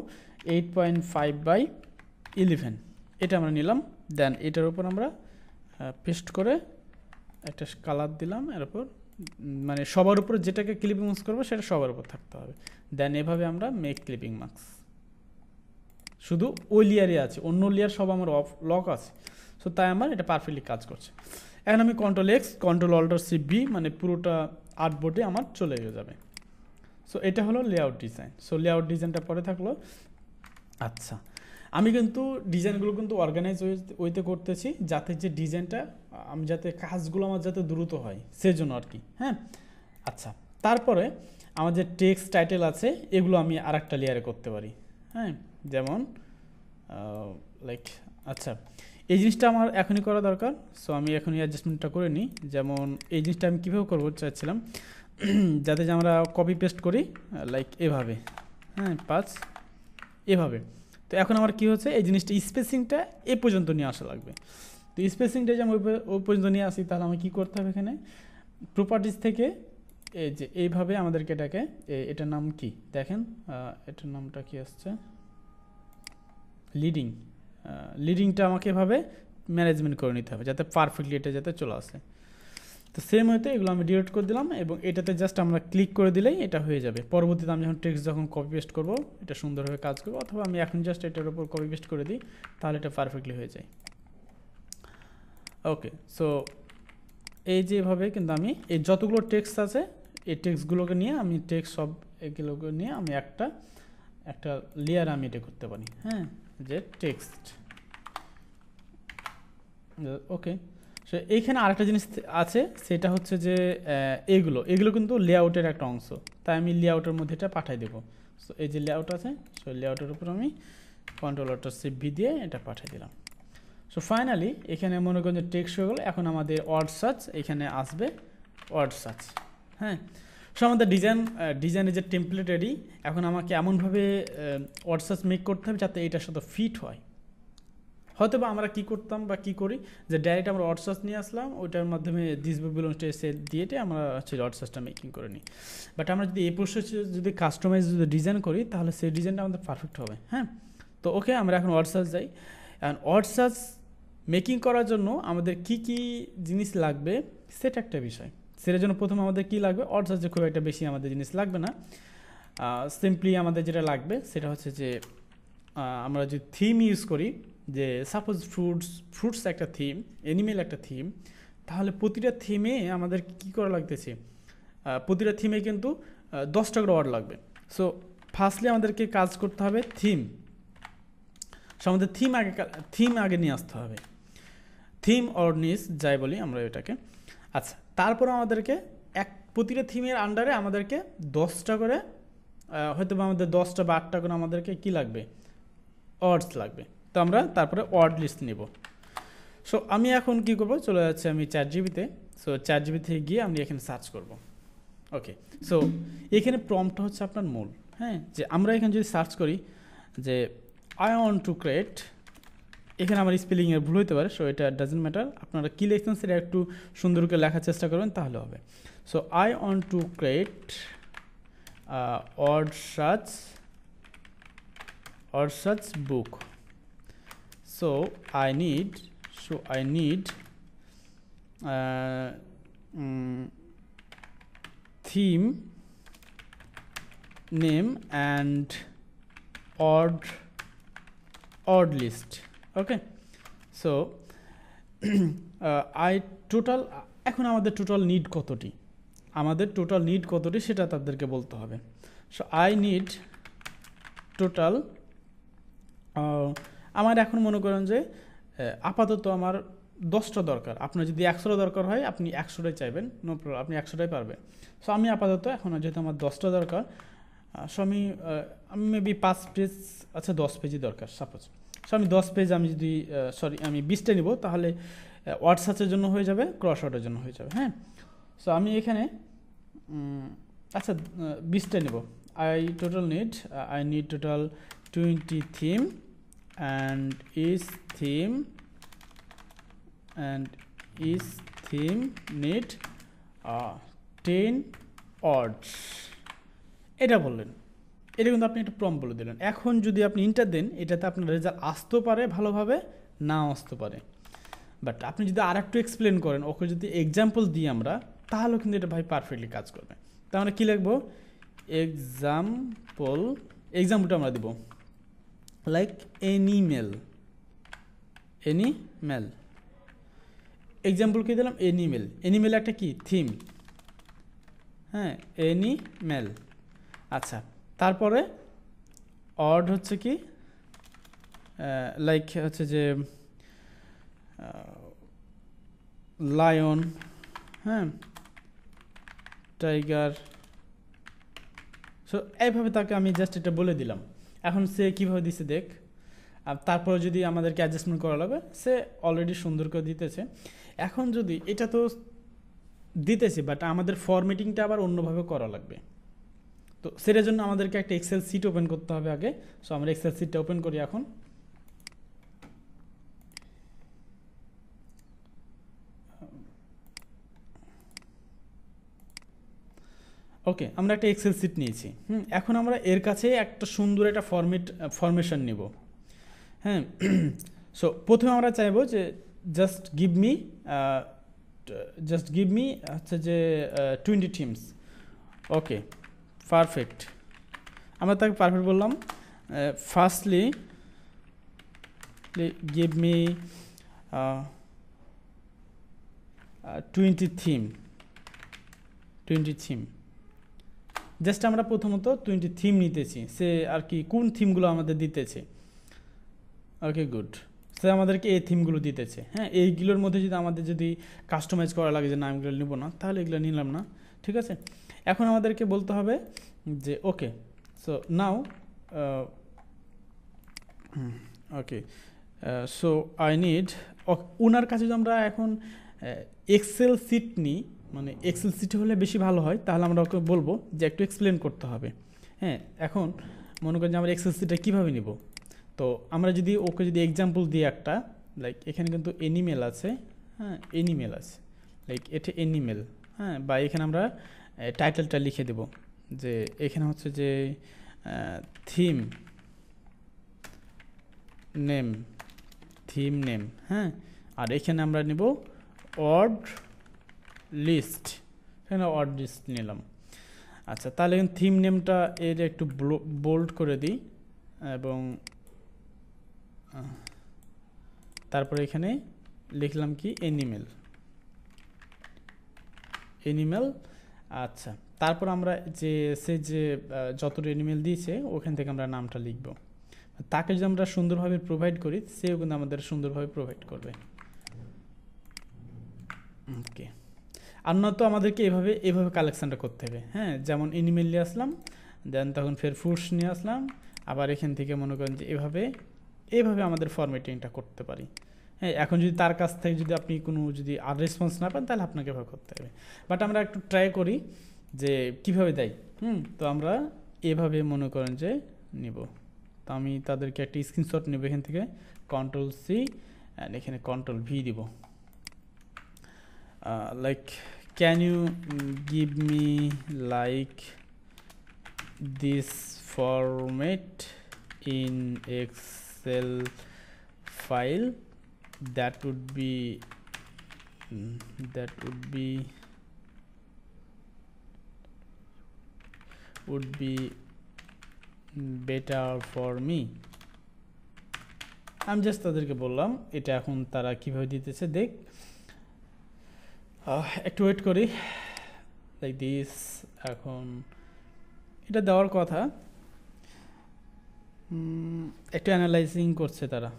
Speaker 1: 8.5/11 এটা আমরা নিলাম দেন এটার উপর আমরা পেস্ট করে একটা কালার দিলাম এর উপর মানে সবার উপর যেটাকে ক্লিপিং মার্কস করবো সেটা সবার উপর থাকতে হবে দেন এভাবে আমরা মেক ক্লিপিং মার্কস শুধু ওই লেয়ারে আছে অন্য লেয়ার সব আমার লক আছে সো তাই আমার এটা পারফেক্টলি কাজ করছে এখন আমি control X control alt C মানে পুরোটা আর্টবোর্ডে আমার চলে যাবে সো এটা হলো লেআউট ডিজাইন সো লেআউট ডিজাইনটা পরে থাকলো আচ্ছা আমি কিন্তু ডিজাইনগুলো কিন্তু অর্গানাইজ ওইতে করতেছি যাতে যে ডিজাইনটা আমি যাতে কাজগুলো আমার যাতে দ্রুত হয় সেজন্য আর কি হ্যাঁ আচ্ছা তারপরে আমার যে টেক্সট টাইটেল আছে এগুলো আমি আর একটা লেয়ারে করতে পারি হ্যাঁ যেমন লাইক আচ্ছা এই জিনিসটা আমার এখনই করা দরকার সো আমি এখনই অ্যাডজাস্টমেন্টটা করে নিই যেমন এই জিনিসটা আমি কীভাবে করবো চাচ্ছিলাম যাতে যে আমরা কপি পেস্ট করি লাইক এভাবে হ্যাঁ 5 এভাবে তো এখন আমার কি হচ্ছে এই জিনিসটা স্পেসিংটা এ পর্যন্ত নিয়ে আসা লাগবে তো স্পেসিংটা যে আমি ওই পর্যন্ত নিয়ে আসি তাহলে আমি কী করতে হবে এখানে প্রপার্টিজ থেকে এই যে এইভাবে আমাদেরকে এটাকে এটার নাম কি দেখেন এটার নামটা কি আসছে লিডিংটা আমাকে এভাবে ম্যানেজমেন্ট করে নিতে হবে যাতে পারফেক্টলি এটা যাতে চলে আসে তো সেম হয়তো এগুলো আমি ডিলিট করে দিলাম এবং এটাতে জাস্ট আমরা ক্লিক করে দিলেই এটা হয়ে যাবে পরবর্তীতে আমি যখন কপি পেস্ট করবো এটা সুন্দরভাবে কাজ করবো অথবা আমি এখন জাস্ট এটার উপর কপি পেস্ট করে দিই তাহলে এটা পারফেক্টলি হয়ে যায় ওকে সো এই যেভাবে কিন্তু আমি এই যতগুলো টেক্সট আছে এই টেক্সটগুলোকে নিয়ে আমি সব এগুলোকে নিয়ে আমি একটা একটা লেয়ার আমি এটা করতে পারি, হ্যাঁ, যে টেক্সট। ওকে, সো এইখানে আরেকটা জিনিস আছে, সেটা হচ্ছে যে এগুলো কিন্তু লেআউটের একটা অংশ, তাই আমি লেআউটের মধ্যে এটা পাঠিয়ে দেবো। সো এই যে লেআউট আছে, সো লেআউটের উপর আমি Ctrl+Shift V দিয়ে এটা পাঠিয়ে দিলাম। সো ফাইনালি এখানে মনে করেন যে টেক্সট হয়ে গেল। এখন আমাদের ওয়ার্ড সার্চ এখানে আসবে, ওয়ার্ড সার্চ, হ্যাঁ। সো আমাদের ডিজাইনের যে টেমপ্লেট রেডি। এখন আমাকে এমনভাবে ওয়ার্ড সার্চ মেক করতে হবে যাতে এটার সাথে ফিট হয়। হয়তো বা আমরা কী করতাম বা কী করি, যে ডাইরেক্ট আমরা ওয়ার্ড সার্চ নিয়ে আসলাম, ওইটার মাধ্যমে দিস বিলংস টু সেট দিয়ে আমরা হচ্ছে ওয়ার্ড সার্চটা মেকিং করে নিই। বাট আমরা যদি এই প্রসেসে যদি কাস্টমাইজ যদি ডিজাইন করি, তাহলে সেই ডিজাইনটা আমাদের পারফেক্ট হবে, হ্যাঁ। তো ওকে, আমরা এখন ওয়ার্ড সার্চ যাই। অ্যান্ড ওয়ার্ড সার্চ মেকিং করার জন্য আমাদের কি কি জিনিস লাগবে সেটা একটা বিষয়। সেটার জন্য প্রথমে আমাদের কি লাগবে, ওয়ার্ড সার্চে খুব একটা বেশি আমাদের জিনিস লাগবে না। সিম্পলি আমাদের যেটা লাগবে সেটা হচ্ছে যে আমরা যদি থিম ইউজ করি, যে সাপোজ ফ্রুটস একটা থিম, অ্যানিমেল একটা থিম, তাহলে প্রতিটা থিমে আমাদের কী করা লাগতেছে, প্রতিটা থিমে কিন্তু 10টা করে ওয়ার্ড লাগবে। সো ফার্স্টলি আমাদেরকে কাজ করতে হবে থিম। সো আমাদের থিম আগে নিয়ে আসতে হবে, থিম অর নিস যাই বলি আমরা এটাকে। আচ্ছা, তারপর আমাদেরকে প্রতিটা থিমের আন্ডারে আমাদেরকে 10টা করে, হয়তো বা আমাদের 10টা বা 8টা করে আমাদেরকে কি লাগবে, ওয়ার্ডস লাগবে। তো আমরা তারপরে ওয়ার্ড লিস্ট নেব। সো আমি এখন কি করব, চলে যাচ্ছে আমি ChatGPT-তে। সো ChatGPT থেকে গিয়ে আমি এখানে সার্চ করব। ওকে, সো এখানে প্রম্পট হচ্ছে আপনার মূল, হ্যাঁ। যে আমরা এখানে যদি সার্চ করি যে আই ওয়ান্ট টু ক্রিয়েট, এখানে আমার স্পেলিংয়ের ভুল হতে পারে, সো এটা ডাজন্ট ম্যাটার। আপনারা কী লিখছেন সেটা একটু সুন্দর করে লেখার চেষ্টা করবেন, তাহলে হবে। So I want to create word search book. So I need theme name and odd list. Okay, so I total, এখন আমাদের টোটাল নিড কতটি, সেটা তাদেরকে বলতে হবে। সো I need টোটাল, আমার এখন মনে করেন যে আপাতত আমার 10টা দরকার। আপনার যদি 100টা দরকার হয়, আপনি 100টাই চাইবেন, নো প্রবলেম, আপনি 100টাই পারবেন। সো আমি আপাতত এখন যেহেতু আমার 10টা দরকার, সো আমি মেবি 5 পেজ, আচ্ছা 10 পেজই দরকার সাপোজ। সো আমি 10 পেজ, আমি যদি আমি 20টা নিব, তাহলে ওয়ার্ড সার্চের জন্য হয়ে যাবে, ক্রস ওয়ার্ডের জন্য হয়ে যাবে, হ্যাঁ। সো আমি এখানে আচ্ছা 20টা নেব। I need total 20 theme and each theme need 10 odds। এটা বললেন, এটা কিন্তু আপনি একটা প্রম্পট বলে দিলেন। এখন যদি আপনি ইন্টার দেন, এটাতে আপনার রেজাল্ট আসতেও পারে ভালোভাবে, নাও আসতে পারে। বাট আপনি যদি আর একটু এক্সপ্লেন করেন, ওকে যদি এক্সাম্পল দিই আমরা, তাহলেও কিন্তু এটা ভাই পারফেক্টলি কাজ করবে। তার মানে কী লিখবো, এক্সাম্পলটা আমরা দেবো লাইক এনিমেল। এক্সাম্পল কী দিলাম, এনিমেল একটা কি থিম, হ্যাঁ, এনিমেল। আচ্ছা, তারপরে অড হচ্ছে কি, লাইক হচ্ছে যে লায়ন, হ্যাঁ, টাইগার। সো এইভাবে তাকে আমি জাস্ট এটা বলে দিলাম। এখন সে কীভাবে দিচ্ছে দেখ। আর তারপরে যদি আমাদেরকে অ্যাডজাস্টমেন্ট করা লাগবে, সে অলরেডি সুন্দর করে দিতেছে। এখন যদি এটা তো দিতেছি, বাট আমাদের ফরম্যাটিংটা আবার অন্যভাবে করা লাগবে। তো সেটার জন্য আমাদেরকে একটা এক্সেল শিট ওপেন করতে হবে আগে। সো আমরা এক্সেল শিটটা ওপেন করি এখন। ওকে, আমরা একটা এক্সেল শিট নিয়েছি। এখন আমরা এর কাছে একটা সুন্দর একটা ফরমেশন নেব, হ্যাঁ। সো প্রথমে আমরা চাইবো যে জাস্ট গিভ মি হচ্ছে যে 20 থিমস। ওকে, পারফেক্ট, আমরা তাকে পারফেক্ট বললাম। Firstly give me 20 theme. Just আমরা প্রথমত 20 থিম নিতেছি, সে আর কি কোন থিমগুলো আমাদের দিতেছে। ওকে গুড, সে আমাদেরকে এই থিমগুলো দিতেছে। হ্যাঁ, এইগুলোর মধ্যে যদি আমাদের যদি কাস্টমাইজ করা লাগে যে না আমি এগুলো নিব না, তাহলে এগুলো নিলাম না। ঠিক আছে, এখন আমাদেরকে বলতে হবে যে okay so now okay so I need, ওনার কাছে যদি আমরা এখন এক্সেল সিট নিই, মানে এক্সেল সিট হলে বেশি ভালো হয়, তাহলে আমরা ওকে বলবো যে একটু এক্সপ্লেন করতে হবে। হ্যাঁ, এখন মনে করেন যে আমরা এক্সেল সিটটা কীভাবে নিব, তো আমরা যদি ওকে যদি এক্সাম্পল দিই একটা, লাইক এখানে কিন্তু এনিমেল আছে। হ্যাঁ, এনিমেল আছে, লাইক এটা এনিমেল। হ্যাঁ, বা এখানে আমরা টাইটেলটা লিখে দেব যে এখানে হচ্ছে যে থিম নেম, থিম নেম। হ্যাঁ, আর এখানে আমরা নেব অড লিস্ট, এখানে অড লিস্ট নিলাম। আচ্ছা, তাহলে থিম নেমটা এর একটু বোল্ড করে দিই, এবং তারপরে এখানে লিখলাম কি এনিমেল, এনিমেল। আচ্ছা, তারপর আমরা যে সে যে যতটা এনিমেল দিয়েছে ওখান থেকে আমরা নামটা লিখব। তাকে যদি আমরা সুন্দরভাবে প্রোভাইড করি, সেও কিন্তু আমাদের সুন্দরভাবে প্রোভাইড করবে। ওকে, আর নয়তো আমাদেরকে এভাবে কালেকশানটা করতে হবে। হ্যাঁ, যেমন এনিমেল নিয়ে আসলাম, দেন তখন ফের ফুডস নিয়ে আসলাম, আবার এখান থেকে মনে করেন যে এভাবে আমাদের ফরম্যাটিংটা করতে পারি। হ্যাঁ, এখন যদি তার কাছ থেকে যদি আপনি কোনো যদি আর রেসপন্স না পান, তাহলে আপনাকে এভাবে করতে হবে। বাট আমরা একটু ট্রাই করি যে কিভাবে দেয়। তো আমরা এভাবে মনে করেন যে নিব। তো আমি তাদেরকে একটা স্ক্রিনশট নেব এখান থেকে, Ctrl+C অ্যান্ড এখানে Ctrl+V দিব। Like can you give me like this format in Excel file, that would be better for me. আমি জাস্ট তাদেরকে বললাম এটা, এখন তারা কিভাবে দিতেছে দেখ। একটু ওয়েট করি, লাইক দিস। এখন এটা দেওয়ার কথা, একটু অ্যানালাইজিং করছে তারা।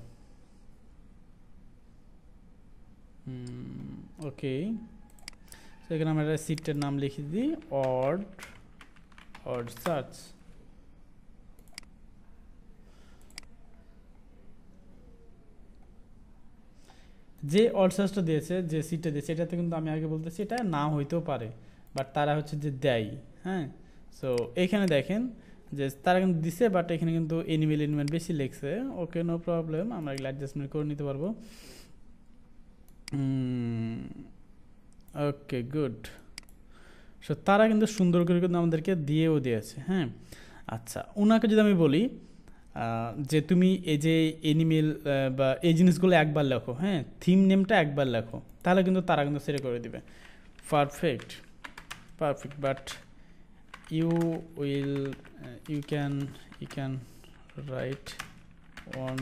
Speaker 1: ওকে, সেখানে আমরা সিটের নাম লিখে দিই অড সার্চ। যে অড সার্চটা দিয়েছে, যে সিটটা দিয়েছে, এটাতে কিন্তু আমি আগে বলতেছি এটা না হইতেও পারে, বাট তারা হচ্ছে যে দেয়। হ্যাঁ, সো এইখানে দেখেন যে তারা কিন্তু দিছে, বাট এখানে কিন্তু এনিমেল বেশি লিখছে। ওকে, নো প্রবলেম, আমরা এগুলো অ্যাডজাস্টমেন্ট করে নিতে পারবো। ওকে গুড, সো তারা কিন্তু সুন্দর করে কিন্তু আমাদেরকে দিয়েও দিয়েছে। হ্যাঁ, আচ্ছা, ওনাকে যদি আমি বলি যে তুমি এই যে এনিমেল বা এই জিনিসগুলো একবার লেখো, হ্যাঁ, থিম নেমটা একবার লেখো, তাহলে কিন্তু তারা কিন্তু সেটা করে দিবে। Perfect, but you can write on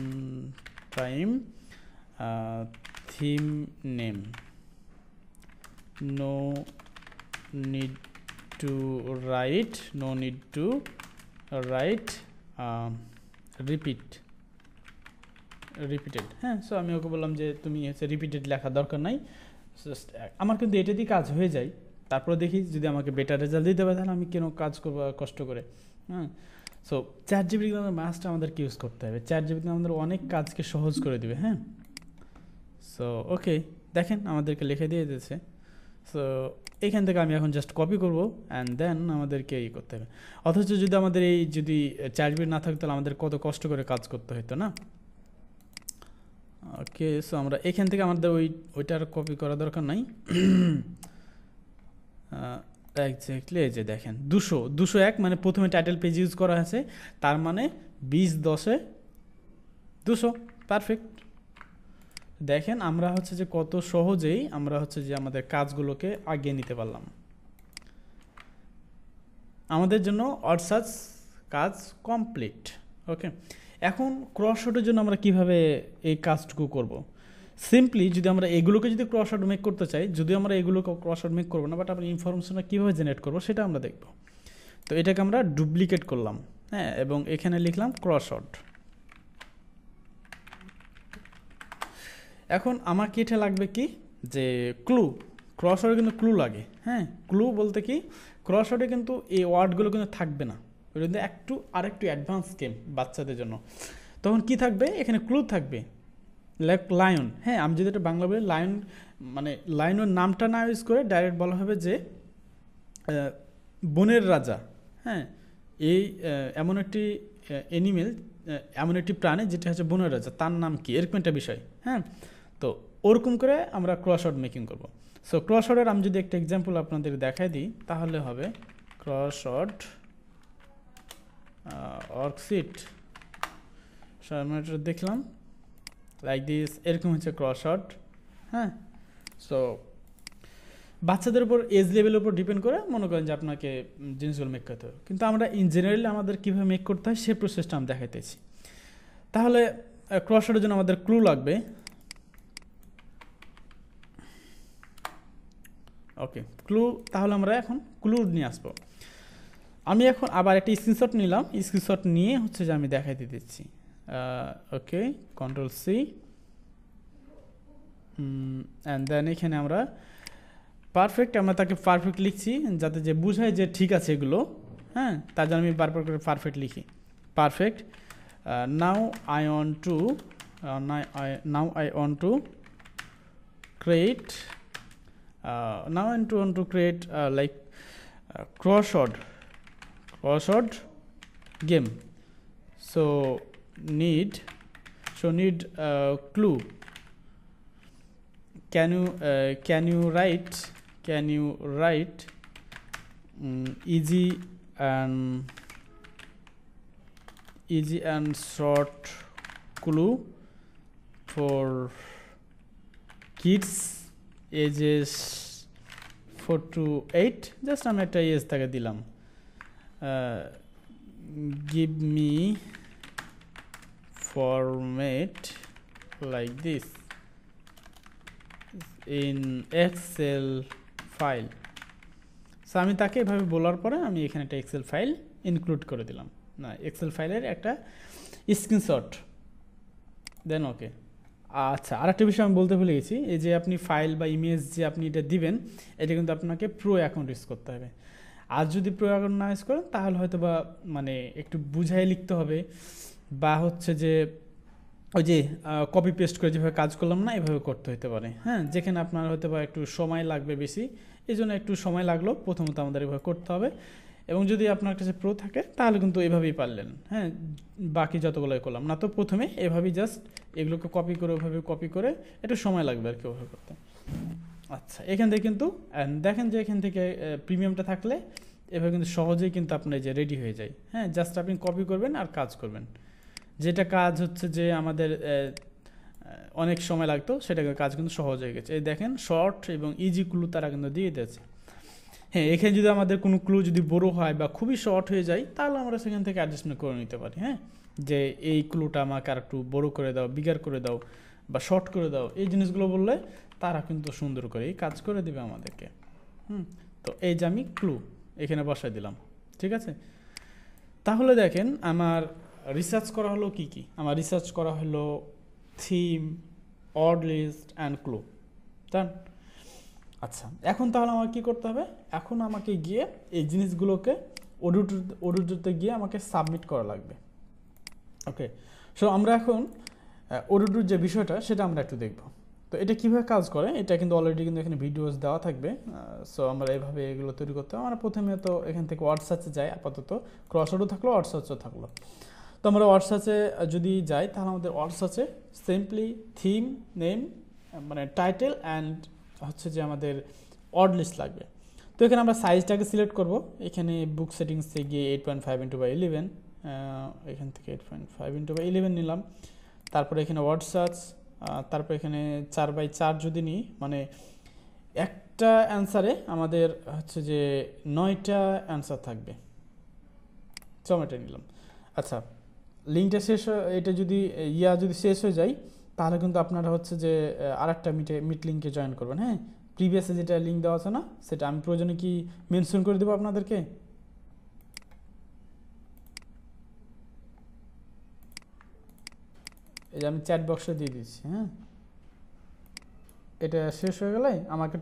Speaker 1: time theme name, no need to write repeated। হ্যাঁ, সো আমি ওকে বললাম যে তুমি হচ্ছে রিপিটেড লেখার দরকার নাই, জাস্ট আমার কিন্তু এটা দিয়ে কাজ হয়ে যায়। তারপরে দেখি যদি আমাকে বেটার রেজাল্ট দিতে পারে, তাহলে আমি কেন কাজ করবো কষ্ট করে। হ্যাঁ, সো ChatGPT কিন্তু মাস্টটা আমাদেরকে ইউজ করতে হবে। ChatGPT আমাদের অনেক কাজকে সহজ করে দিবে। হ্যাঁ, সো ওকে, দেখেন আমাদেরকে লিখে দিয়ে দিয়েছে। সো এখান থেকে আমি এখন জাস্ট কপি করব অ্যান্ড দেন আমাদেরকে এই করতে হবে। অথচ যদি আমাদের এই যদি ChatGPT না থাকতো, তাহলে আমাদের কত কষ্ট করে কাজ করতে হতো না। ওকে, সো আমরা এখান থেকে আমাদের ওইটার কপি করা দরকার নাই। এক্স্যাক্টলি, এই যে দেখেন 201, মানে প্রথমে টাইটেল পেজ ইউজ করা আছে, তার মানে 20/10 200। পারফেক্ট, দেখেন আমরা হচ্ছে যে কত সহজেই আমরা হচ্ছে যে আমাদের কাজগুলোকে আগিয়ে নিতে পারলাম। আমাদের জন্য অড সার্চ কাজ কমপ্লিট। ওকে, এখন ক্রসওয়ার্ডের জন্য আমরা কিভাবে এই কাজটুকু করব। সিম্পলি যদি আমরা এগুলোকে যদি ক্রসওয়ার্ড মেক করতে চাই, যদি আমরা এগুলোকে ক্রসওয়ার্ড মেক করবো না, বাট আমরা ইনফরমেশনটা কীভাবে জেনারেট করবো সেটা আমরা দেখব। তো এটাকে আমরা ডুপ্লিকেট করলাম, হ্যাঁ, এবং এখানে লিখলাম ক্রসওয়ার্ড। এখন আমাকে এটা লাগবে কি যে ক্লু, ক্রসওয়ার্ডে কিন্তু ক্লু লাগে, হ্যাঁ। ক্লু বলতে কি, ক্রসওয়ার্ডে কিন্তু এই ওয়ার্ডগুলো কিন্তু থাকবে না, ওটা কিন্তু আরেকটু অ্যাডভান্স গেম বাচ্চাদের জন্য। তখন কি থাকবে, এখানে ক্লু থাকবে, লাইক লায়ন, হ্যাঁ। আমি যদি এটা বাংলা বলি লায়ন, মানে লায়নের নামটা না ইউজ করে ডাইরেক্ট বলা হবে যে বনের রাজা, হ্যাঁ। এই এমন একটি অ্যানিমেল, এমন একটি প্রাণী যেটা হচ্ছে বনের রাজা, তার নাম কি, এরকম একটা বিষয়, হ্যাঁ। তো ওরকম করে আমরা ক্রসওয়ার্ড মেকিং করব। সো ক্রসওয়ার্ডের আমি যদি একটা এক্সাম্পল আপনাদের দেখাই দিই তাহলে হবে ক্রসওয়ার্ড ওয়ার্কশিট। আমরা এটা দেখলাম লাইক দিস, এরকম হচ্ছে ক্রসওয়ার্ড, হ্যাঁ। সো বাচ্চাদের উপর এজ লেভেলের উপর ডিপেন্ড করে মনে করেন যে আপনাকে জিনিসগুলো মেক করতে হবে, কিন্তু আমরা ইন জেনারেলি আমাদের কীভাবে মেক করতে হয় সেই প্রসেসটা আমি দেখাইতেছি। তাহলে ক্রসওয়ার্ডের জন্য আমাদের ক্লু লাগবে, ওকে ক্লু। তাহলে আমরা এখন ক্লু নিয়ে আসবো। আমি এখন আবার একটা স্ক্রিনশট নিলাম, স্ক্রিনশট নিয়ে হচ্ছে যে আমি দেখাইতে দিচ্ছি, okay control C, and then এখানে আমরা পারফেক্ট, আমরা তাকে পারফেক্ট লিখছি যাতে যে বুঝায় যে ঠিক আছে এগুলো, হ্যাঁ। তার জন্য আমি বারবার করে পারফেক্ট লিখি, perfect. Now I want to create like crossword game, so need clue. Can you write easy and short clue for kids ages 4 to 8, just আমি একটা এজ তাকে দিলাম, give me format like this in Excel file. So আমি তাকে এভাবে বলার পরে আমি এখানে একটা এক্সেল ফাইল ইনক্লুড করে দিলাম, না এক্সেল ফাইলের একটা স্ক্রিনশট, দেন ওকে। আচ্ছা, আরেকটা বিষয় আমি বলতে ভুলে গেছি, এই যে আপনি ফাইল বা ইমেজ যে আপনি এটা দিবেন, এটা কিন্তু আপনাকে প্রো অ্যাকাউন্ট ইউজ করতে হবে। আর যদি প্রো অ্যাকাউন্ট না ইউজ করেন তাহলে হয়তো বা মানে একটু বুঝাই লিখতে হবে, বা হচ্ছে যে ওই যে কপি পেস্ট করে যেভাবে কাজ করলাম না, এভাবে করতে হতে পারে, হ্যাঁ। যেখানে আপনার হয়তো বা একটু সময় লাগবে বেশি, এই জন্য একটু সময় লাগলো, প্রথমত আমাদের এভাবে করতে হবে। এবং যদি আপনার কাছে প্রো থাকে তাহলে কিন্তু এভাবেই পারলেন, হ্যাঁ। বাকি যতগুলোই করলাম না, তো প্রথমে এভাবেই জাস্ট এগুলোকে কপি করে ওভাবে কপি করে একটু সময় লাগবে আর কি ওভাবে করতে। আচ্ছা, এখান থেকে কিন্তু দেখেন যে এখান থেকে প্রিমিয়ামটা থাকলে এভাবে কিন্তু সহজেই কিন্তু আপনার যে রেডি হয়ে যায়, হ্যাঁ। জাস্ট আপনি কপি করবেন আর কাজ করবেন, যেটা কাজ হচ্ছে যে আমাদের অনেক সময় লাগতো সেটাকে কাজ কিন্তু সহজ হয়ে গেছে। এই দেখেন শর্ট এবং ইজি ক্লু তারা কিন্তু দিয়ে দিয়েছে, হ্যাঁ। এখানে যদি আমাদের কোনো ক্লু যদি বড় হয় বা খুবই শর্ট হয়ে যায় তাহলে আমরা সেখান থেকে অ্যাডজাস্টমেন্ট করে নিতে পারি, হ্যাঁ। যে এই ক্লুটা আমাকে আর একটু বড় করে দাও, বিগার করে দাও বা শর্ট করে দাও, এই জিনিসগুলো বললে তারা কিন্তু সুন্দর করে কাজ করে দেবে আমাদেরকে, তো এই যে আমি ক্লু এখানে বসাই দিলাম, ঠিক আছে। তাহলে দেখেন আমার রিসার্চ করা হলো কি কি, আমার রিসার্চ করা হলো theme, odd list and clue, done. আচ্ছা, এখন তাহলে আমার কী করতে হবে, এখন আমাকে গিয়ে এই জিনিসগুলোকে ওডুটোতে গিয়ে আমাকে সাবমিট করা লাগবে, ওকে। সো আমরা এখন ওডুটোর যে বিষয়টা সেটা আমরা একটু দেখব। তো এটা কীভাবে কাজ করে এটা কিন্তু অলরেডি কিন্তু এখানে ভিডিওস দেওয়া থাকবে। সো আমরা এভাবে এগুলো তৈরি করতে হবে। আমরা প্রথমে তো এখান থেকে ওয়ার্ড সার্চে যাই, আপাতত ক্রসওয়ার্ডও থাকলো, ওয়ার্ড সার্চও থাকলো। তো আমরা ওয়ার্ড সার্চে যদি যাই তাহলে আমাদের ওয়ার্ড সার্চে সিম্পলি থিম, নেম, মানে টাইটেল অ্যান্ড হচ্ছে যে আমাদের অড লিস্ট লাগবে। তো এখানে আমরা সাইজটাকে সিলেক্ট করব, এখানে বুক সেটিংসে গিয়ে 8.5x11, এখান থেকে 8.5x11 নিলাম। তারপরে এখানে ওয়ার্ড সার্চ, তারপর এখানে 4x4 যদি নিই, মানে একটা অ্যান্সারে আমাদের হচ্ছে যে 9টা অ্যান্সার থাকবে, এটা নিলাম। আচ্ছা, লিঙ্কটা শেষ, এটা যদি যদি শেষ হয়ে যায় তাহলে কিন্তু আপনারা হচ্ছে যে আরেকটা মিট লিঙ্কে জয়েন করবেন, হ্যাঁ। প্রিভিয়াসে যেটা লিঙ্ক দেওয়া আছে না, সেটা আমি প্রয়োজনে কি মেনশন করে দেবো আপনাদেরকে, এই যে আমি চ্যাট বক্সে দিয়ে দিচ্ছি। হ্যাঁ, এটা শেষ হয়ে গেলে আমাকে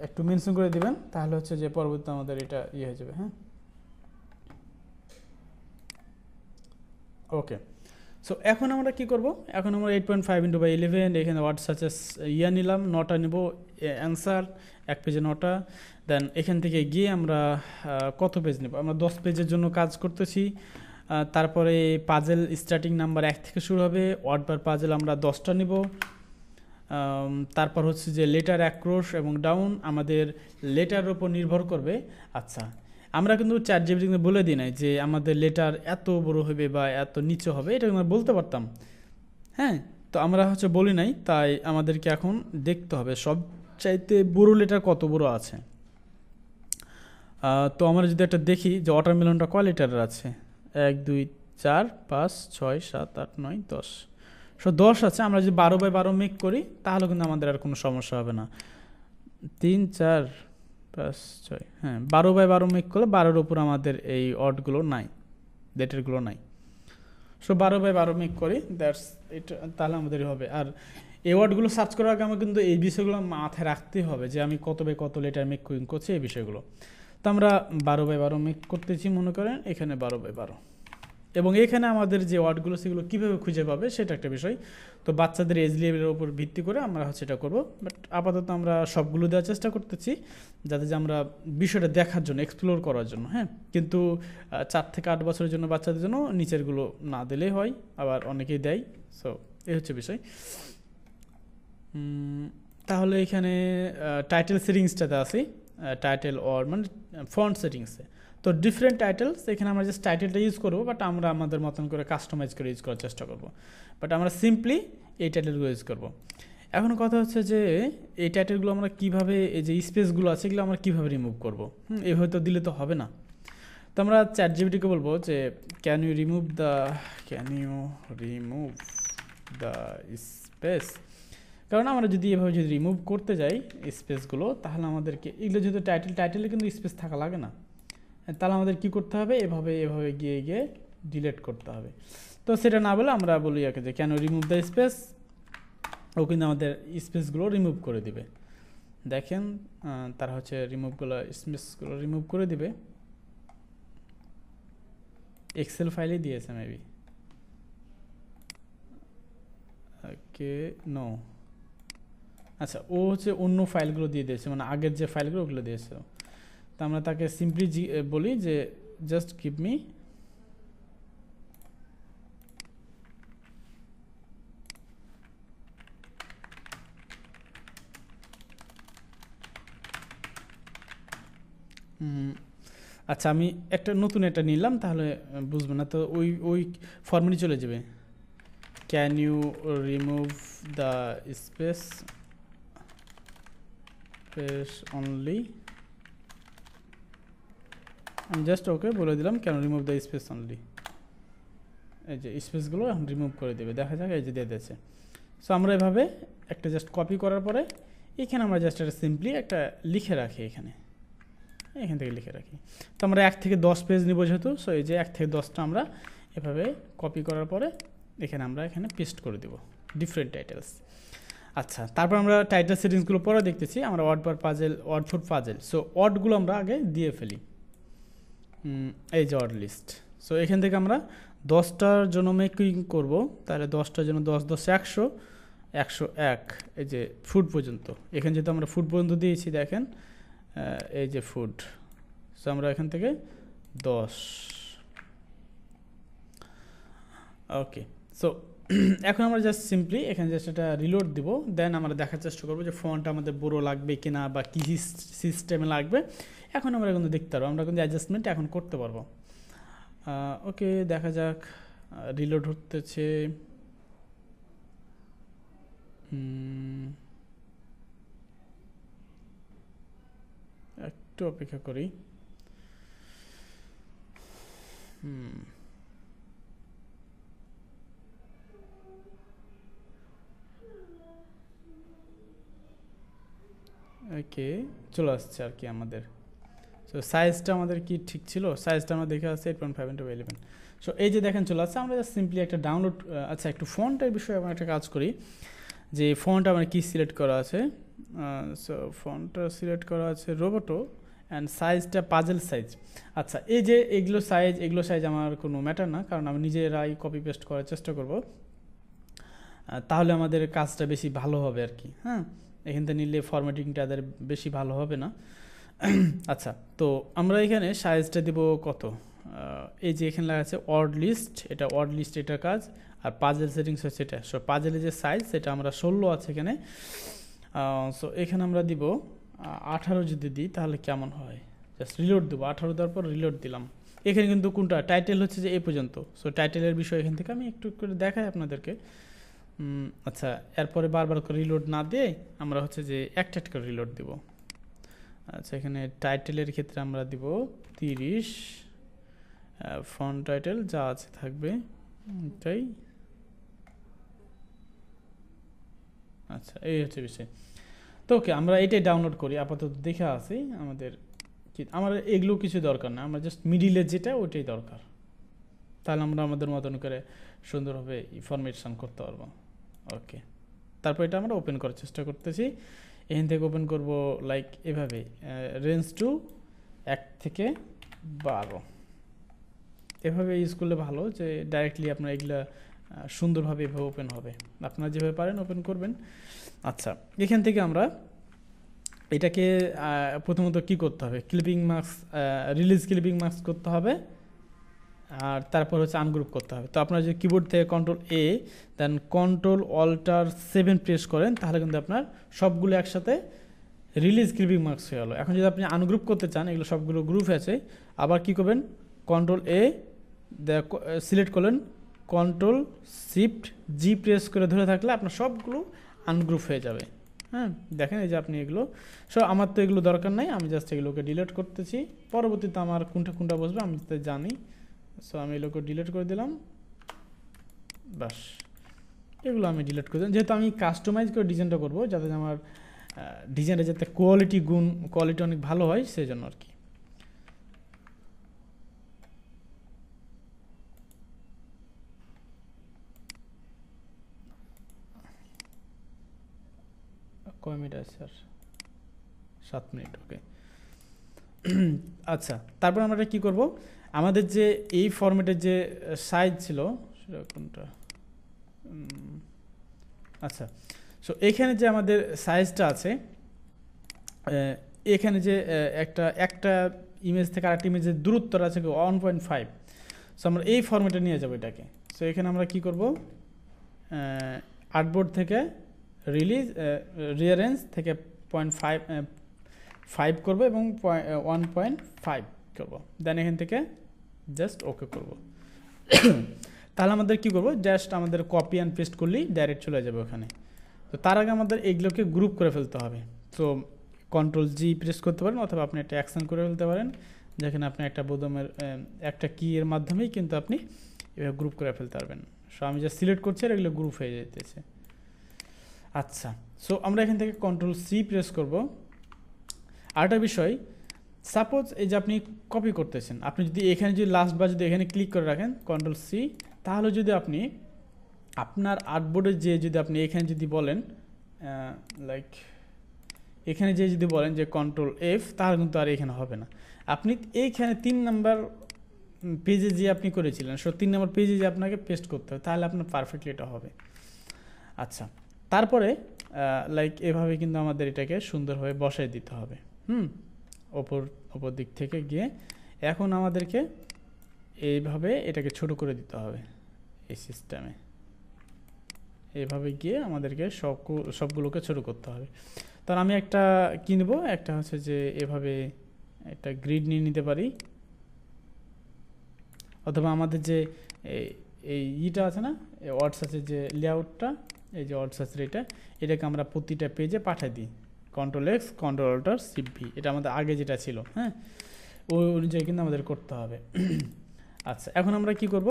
Speaker 1: একটু মেনশন করে দিবেন, তাহলে হচ্ছে যে পরবর্তী আমাদের এটা হয়ে যাবে। হ্যাঁ, ওকে। সো এখন আমরা কি করব, এখন আমরা 8.5 × 11 এখানে ওয়ার্ড সাচেস নিলাম, 9টা নেব অ্যান্সার, এক পেজে 9টা। দেন এখান থেকে গিয়ে আমরা কত পেজ নেব, আমরা 10 পেজের জন্য কাজ করতেছি। তারপরে পাজেল স্টার্টিং নাম্বার 1 থেকে শুরু হবে, ওয়ার্ড পার পাজেল আমরা 10টা নেব। তারপর হচ্ছে যে লেটার অ্যাক্রোশ এবং ডাউন আমাদের লেটারের উপর নির্ভর করবে। আচ্ছা, আমরা কিন্তু ChatGPT বলে দিই নাই যে আমাদের লেটার এত বড় হবে বা এত নিচে হবে, এটা আমরা বলতে পারতাম। হ্যাঁ, তো আমরা হচ্ছে বলি নাই, তাই আমাদেরকে এখন দেখতে হবে সবচাইতে বড় লেটার কত বড় আছে। তো আমরা যদি একটা দেখি যে ওয়াটারমেলনটা কয় লেটারের আছে, 1 2 4 5 6 7 8 9 10, 10 আছে। আমরা যদি 12/12 মেক করি তাহলে কিন্তু আমাদের আর কোনো সমস্যা হবে না। 3 4 5 6, হ্যাঁ 12/12 মেক করলে 12-এর উপর আমাদের এই অডগুলো নাই, লেটারগুলো নাই। 12/12 মেক করি, দ্যাটস এটা, তাহলে আমাদের হবে। আর এই ওয়ার্ডগুলো সার্চ করার আগে আমার কিন্তু এই বিষয়গুলো মাথায় রাখতে হবে যে আমি কত লেটার মেক করছি, এই বিষয়গুলো। তো আমরা 12/12 মেক করতেছি, মনে করেন এখানে 12/12, এবং এখানে আমাদের যে ওয়ার্ডগুলো সেগুলো কীভাবে খুঁজে পাবে সেটা একটা বিষয়। তো বাচ্চাদের এজ লেভেলের উপর ভিত্তি করে আমরা হচ্ছে এটা করবো, বাট আপাতত আমরা সবগুলো দেওয়ার চেষ্টা করতেছি, যাতে যে আমরা বিষয়টা দেখার জন্য, এক্সপ্লোর করার জন্য। হ্যাঁ, কিন্তু 4 থেকে 8 বছরের জন্য বাচ্চাদের জন্য নিচেরগুলো না দিলেই হয়, আবার অনেকেই দেয়। সো এই হচ্ছে বিষয়। তাহলে এখানে টাইটেল সেটিংসটাতে আসি, টাইটেল অর মানে ফন্ট সেটিংসে। তো ডিফারেন্ট টাইটেলস, এখানে আমরা জাস্ট টাইটেলটা ইউজ করবো, বাট আমরা আমাদের মতন করে কাস্টমাইজ করে ইউজ করার চেষ্টা করব। বাট আমরা সিম্পলি এই টাইটেলগুলো ইউজ করব। এখন কথা হচ্ছে যে এই টাইটেলগুলো আমরা কীভাবে, এই যে স্পেসগুলো আছে এগুলো আমরা কীভাবে রিমুভ করবো। এই হয়তো দিলে তো হবে না। তো আমরা ChatGPT-কে বলবো যে can you remove the space. কারণ আমরা যদি এভাবে যদি রিমুভ করতে যাই স্পেসগুলো, তাহলে আমাদেরকে এগুলো যেহেতু টাইটেলে কিন্তু স্পেস থাকা লাগে না, তাহলে আমাদের কি করতে হবে, এভাবে গিয়ে ডিলিট করতে হবে। তো সেটা না বলে আমরা বলি একে যে কেন রিমুভ দ্য স্পেস, ও কিন্তু আমাদের স্পেসগুলো রিমুভ করে দিবে। দেখেন তারা হচ্ছে স্পেসগুলো রিমুভ করে দিবে। এক্সেল ফাইলে দিয়েছে মেবি, ওকে নো, আচ্ছা ও হচ্ছে অন্য ফাইলগুলো দিয়ে দিয়েছে, মানে আগের যে ফাইলগুলো ওগুলো দিয়েছে। তো আমরা তাকে সিম্পলি বলি যে জাস্ট গিভ মি আচ্ছা আমি একটা নতুন এটা নিলাম, তাহলে বুঝবে না, তো ওই ফর্মেটই চলে যাবে। Can you remove the space only, আমি জাস্ট ওকে বলে দিলাম can remove the space only. এই যে স্পেসগুলো এখন রিমুভ করে দেবে, দেখা যাক এই যে দিয়ে দিয়েছে। সো আমরা এভাবে একটা জাস্ট কপি করার পরে এখানে আমরা জাস্ট একটা সিম্পলি একটা লিখে রাখি, এখান থেকে লিখে রাখি। তো আমরা 1 থেকে 10 পেজ নিব যেহেতু, সো এই যে 1 থেকে 10টা আমরা এভাবে কপি করার পরে আমরা এখানে পেস্ট করে দেব ডিফারেন্ট টাইটেলস। আচ্ছা, তারপর আমরা টাইটেল সেটিংসগুলো পরে দেখতেছি। আমরা ওয়ার্ড ফুড পাজেল, সো ওয়ার্ডগুলো আমরা আগে দিয়ে ফেলি। এই যে ওয়ার্ড লিস্ট, সো এখান থেকে আমরা 10টার জন্য মেকিং করব, তাহলে 10টার জন্য 10 10 100 101, এই যে ফুড পর্যন্ত। এখানে যেহেতু আমরা ফুড পর্যন্ত দিয়েছি, দেখেন এই যে ফুড, সো আমরা এখান থেকে 10। ওকে, সো এখন আমরা জাস্ট সিম্পলি এখানে জাস্ট একটা রিলোড দিব, দেন আমরা দেখার চেষ্টা করবো যে ফন্টটা আমাদের বড় লাগবে কিনা বা কী সিস্টেমে লাগবে। এখন আমরা কিন্তু দেখতে পারবো, আমরা কিন্তু অ্যাডজাস্টমেন্ট এখন করতে পারবো। ওকে, দেখা যাক, রিলোড হতেছে। একটু অপেক্ষা করি। ওকে, চলে আসছে আর কি আমাদের। সো সাইজটা আমাদের কি ঠিক ছিল, সাইজটা আমরা দেখে আছে 8.5x11। সো এই যে দেখেন চলে আসছে, আমরা জাস্ট সিম্পলি একটা ডাউনলোড। আচ্ছা, একটু ফন্টের বিষয়ে আমরা একটা কাজ করি, যে ফন্ট আমার কি সিলেক্ট করা আছে। সো ফন্টটা সিলেক্ট করা আছে রোবোটো, অ্যান্ড সাইজটা পাজেল সাইজ। আচ্ছা, এই যে এগুলো সাইজ আমার কোনো ম্যাটার না, কারণ আমি নিজেরাই কপি পেস্ট করার চেষ্টা করব, তাহলে আমাদের কাজটা বেশি ভালো হবে আর কি। হ্যাঁ, এখান থেকে নিলে ফরম্যাটিংটা তাদের বেশি ভালো হবে না। আচ্ছা, তো আমরা এখানে সাইজটা দেব কত, এই যে এখানে লেখা আছে অড লিস্ট, এটা অড লিস্ট এটার কাজ, আর পাজেল সেটিংস হচ্ছে এটা। সো পাজেলের যে সাইজ সেটা আমরা 16 আছে এখানে। সো এখানে আমরা দিব 18 যদি দিই তাহলে কেমন হয়, জাস্ট রিলোড দেবো, 18 দেওয়ার পর রিলোড দিলাম। এখানে কিন্তু কোনটা টাইটেল হচ্ছে যে এই পর্যন্ত। সো টাইটেলের বিষয় এখান থেকে আমি একটু করে দেখাই আপনাদেরকে। আচ্ছা, এরপরে বারবার করে রিলোড না দিয়ে আমরা হচ্ছে যে একটা করে রিলোড দিব। আচ্ছা, এখানে টাইটেলের ক্ষেত্রে আমরা দিব 30, ফন্ট টাইটেল যা আছে থাকবে তাই। আচ্ছা, এই হচ্ছে বিষয়। তো ওকে, আমরা এটাই ডাউনলোড করি, আপাতত দেখে আসি আমাদের কি। আমার এগুলো কিছু দরকার না, আমরা জাস্ট মিডিলে যেটা ওইটাই দরকার, তাহলে আমরা আমাদের মতন করে সুন্দরভাবে ইনফরমেশন করতে পারবো। ওকে, তারপর এটা আমরা ওপেন করার চেষ্টা করতেছি। এখান থেকে ওপেন করব লাইক এভাবে, রেঞ্জ টু 1 থেকে 12, এভাবে ইউজ করলে ভালো, যে ডাইরেক্টলি আপনার এগুলা সুন্দরভাবে এভাবে ওপেন হবে। আপনারা যেভাবে পারেন ওপেন করবেন। আচ্ছা, এখান থেকে আমরা এটাকে প্রথমত কি করতে হবে, clipping marks, release clipping marks করতে হবে, আর তারপর হচ্ছে আনগ্রুপ করতে হবে। তো আপনারা যদি কিবোর্ড থেকে Ctrl+A দেন Ctrl+Alt+7 প্রেস করেন, তাহলে কিন্তু আপনার সবগুলো একসাথে রিলিজ ক্লিপিং মার্কস হয়ে গেলো। এখন যদি আপনি আনগ্রুপ করতে চান, এগুলো সবগুলো গ্রুপ আছে, আবার কি করবেন, Ctrl+A সিলেক্ট করলেন, Ctrl+Shift+G প্রেস করে ধরে থাকলে আপনার সবগুলো আনগ্রুপ হয়ে যাবে। হ্যাঁ, দেখেন এই যে আপনি এগুলো, সো আমার তো এগুলো দরকার নাই, আমি জাস্ট এগুলোকে ডিলিট করতেছি। পরবর্তীতে আমার কোনটা বসবে আমি তো জানি, সো আমি এগুলোকে ডিলিট করে দিলাম। বাস, এগুলো আমি ডিলিট করে দিলাম, যেহেতু আমি কাস্টমাইজ করে ডিজাইনটা করবো, যাতে আমার ডিজাইনটা যাতে কোয়ালিটি অনেক ভালো হয়, সেই জন্য আর কি। কয় মিনিট আছে স্যার? 7 মিনিট। ওকে, আচ্ছা, তারপর আমরা কি করব, আমাদের যে এই ফরম্যাটের যে সাইজ ছিল সেটা কোনটা, আচ্ছা, সো এখানে যে আমাদের সাইজটা আছে, এখানে যে একটা ইমেজ থেকে আরেকটা ইমেজের দূরত্বটা আছে 1.5। সো আমরা এই ফরম্যাটে নিয়ে যাবো এটাকে। সো এখানে আমরা কি করব, আর্টবোর্ড থেকে রিয়ারেঞ্জ থেকে 0.5 করবো এবং 1.5 করবো, দেন এখান থেকে জাস্ট ওকে করব। তাহলে আমাদের কি করব, জাস্ট আমাদের কপি অ্যান্ড পেস্ট করলেই ডাইরেক্ট চলে যাবে ওখানে। তো তার আগে আমাদের এগুলোকে গ্রুপ করে ফেলতে হবে। তো Ctrl+G প্রেস করতে পারেন, অথবা আপনি একটা অ্যাকশন করে ফেলতে পারেন, যেখানে আপনি একটা বোতামের একটা কি এর মাধ্যমেই কিন্তু আপনি এভাবে গ্রুপ করে ফেলতে পারবেন। সো আমি যা সিলেক্ট করছি আর এগুলো গ্রুপ হয়ে যেতেছে। আচ্ছা, সো আমরা এখান থেকে Ctrl+C প্রেস করব। আরেকটা বিষয়, সাপোজ এই যে আপনি কপি করতেছেন, আপনি যদি এখানে যদি লাস্ট বার যদি এখানে ক্লিক করে রাখেন Ctrl+C, তাহলে যদি আপনি আপনার আর্টবোর্ডে যে যদি আপনি এখানে যদি বলেন লাইক এখানে যে যদি বলেন যে Ctrl+F, তাহলে কিন্তু আর এখানে হবে না। আপনি এইখানে 3 নাম্বার পেজে যে আপনি করেছিলেন, সো 3 নাম্বার পেজে যে আপনাকে পেস্ট করতে হবে, তাহলে আপনার পারফেক্টলি এটা হবে। আচ্ছা, তারপরে লাইক এভাবে কিন্তু আমাদের এটাকে সুন্দরভাবে বসাই দিতে হবে। ওপর দিক থেকে গিয়ে এখন আমাদেরকে এইভাবে এটাকে ছোট করে দিতে হবে এই সিস্টেমে। এইভাবে গিয়ে আমাদেরকে সবগুলোকে ছোট করতে হবে। তাহলে আমি একটা কিনবো, একটা হচ্ছে যে এভাবে একটা গ্রিড নিয়ে নিতে পারি, অথবা আমাদের যে এই ইটা আছে না, ওয়ার্ডস আছে যে লেআউটটা, এই যে ওয়ার্ডস আছে এটাকে আমরা প্রতিটা পেজে পাঠিয়ে দিই, Ctrl+X Ctrl+Alt+Shift+V, এটা আমাদের আগে যেটা ছিল। হ্যাঁ, ওই অনুযায়ী কিন্তু আমাদের করতে হবে। আচ্ছা, এখন আমরা কি করব,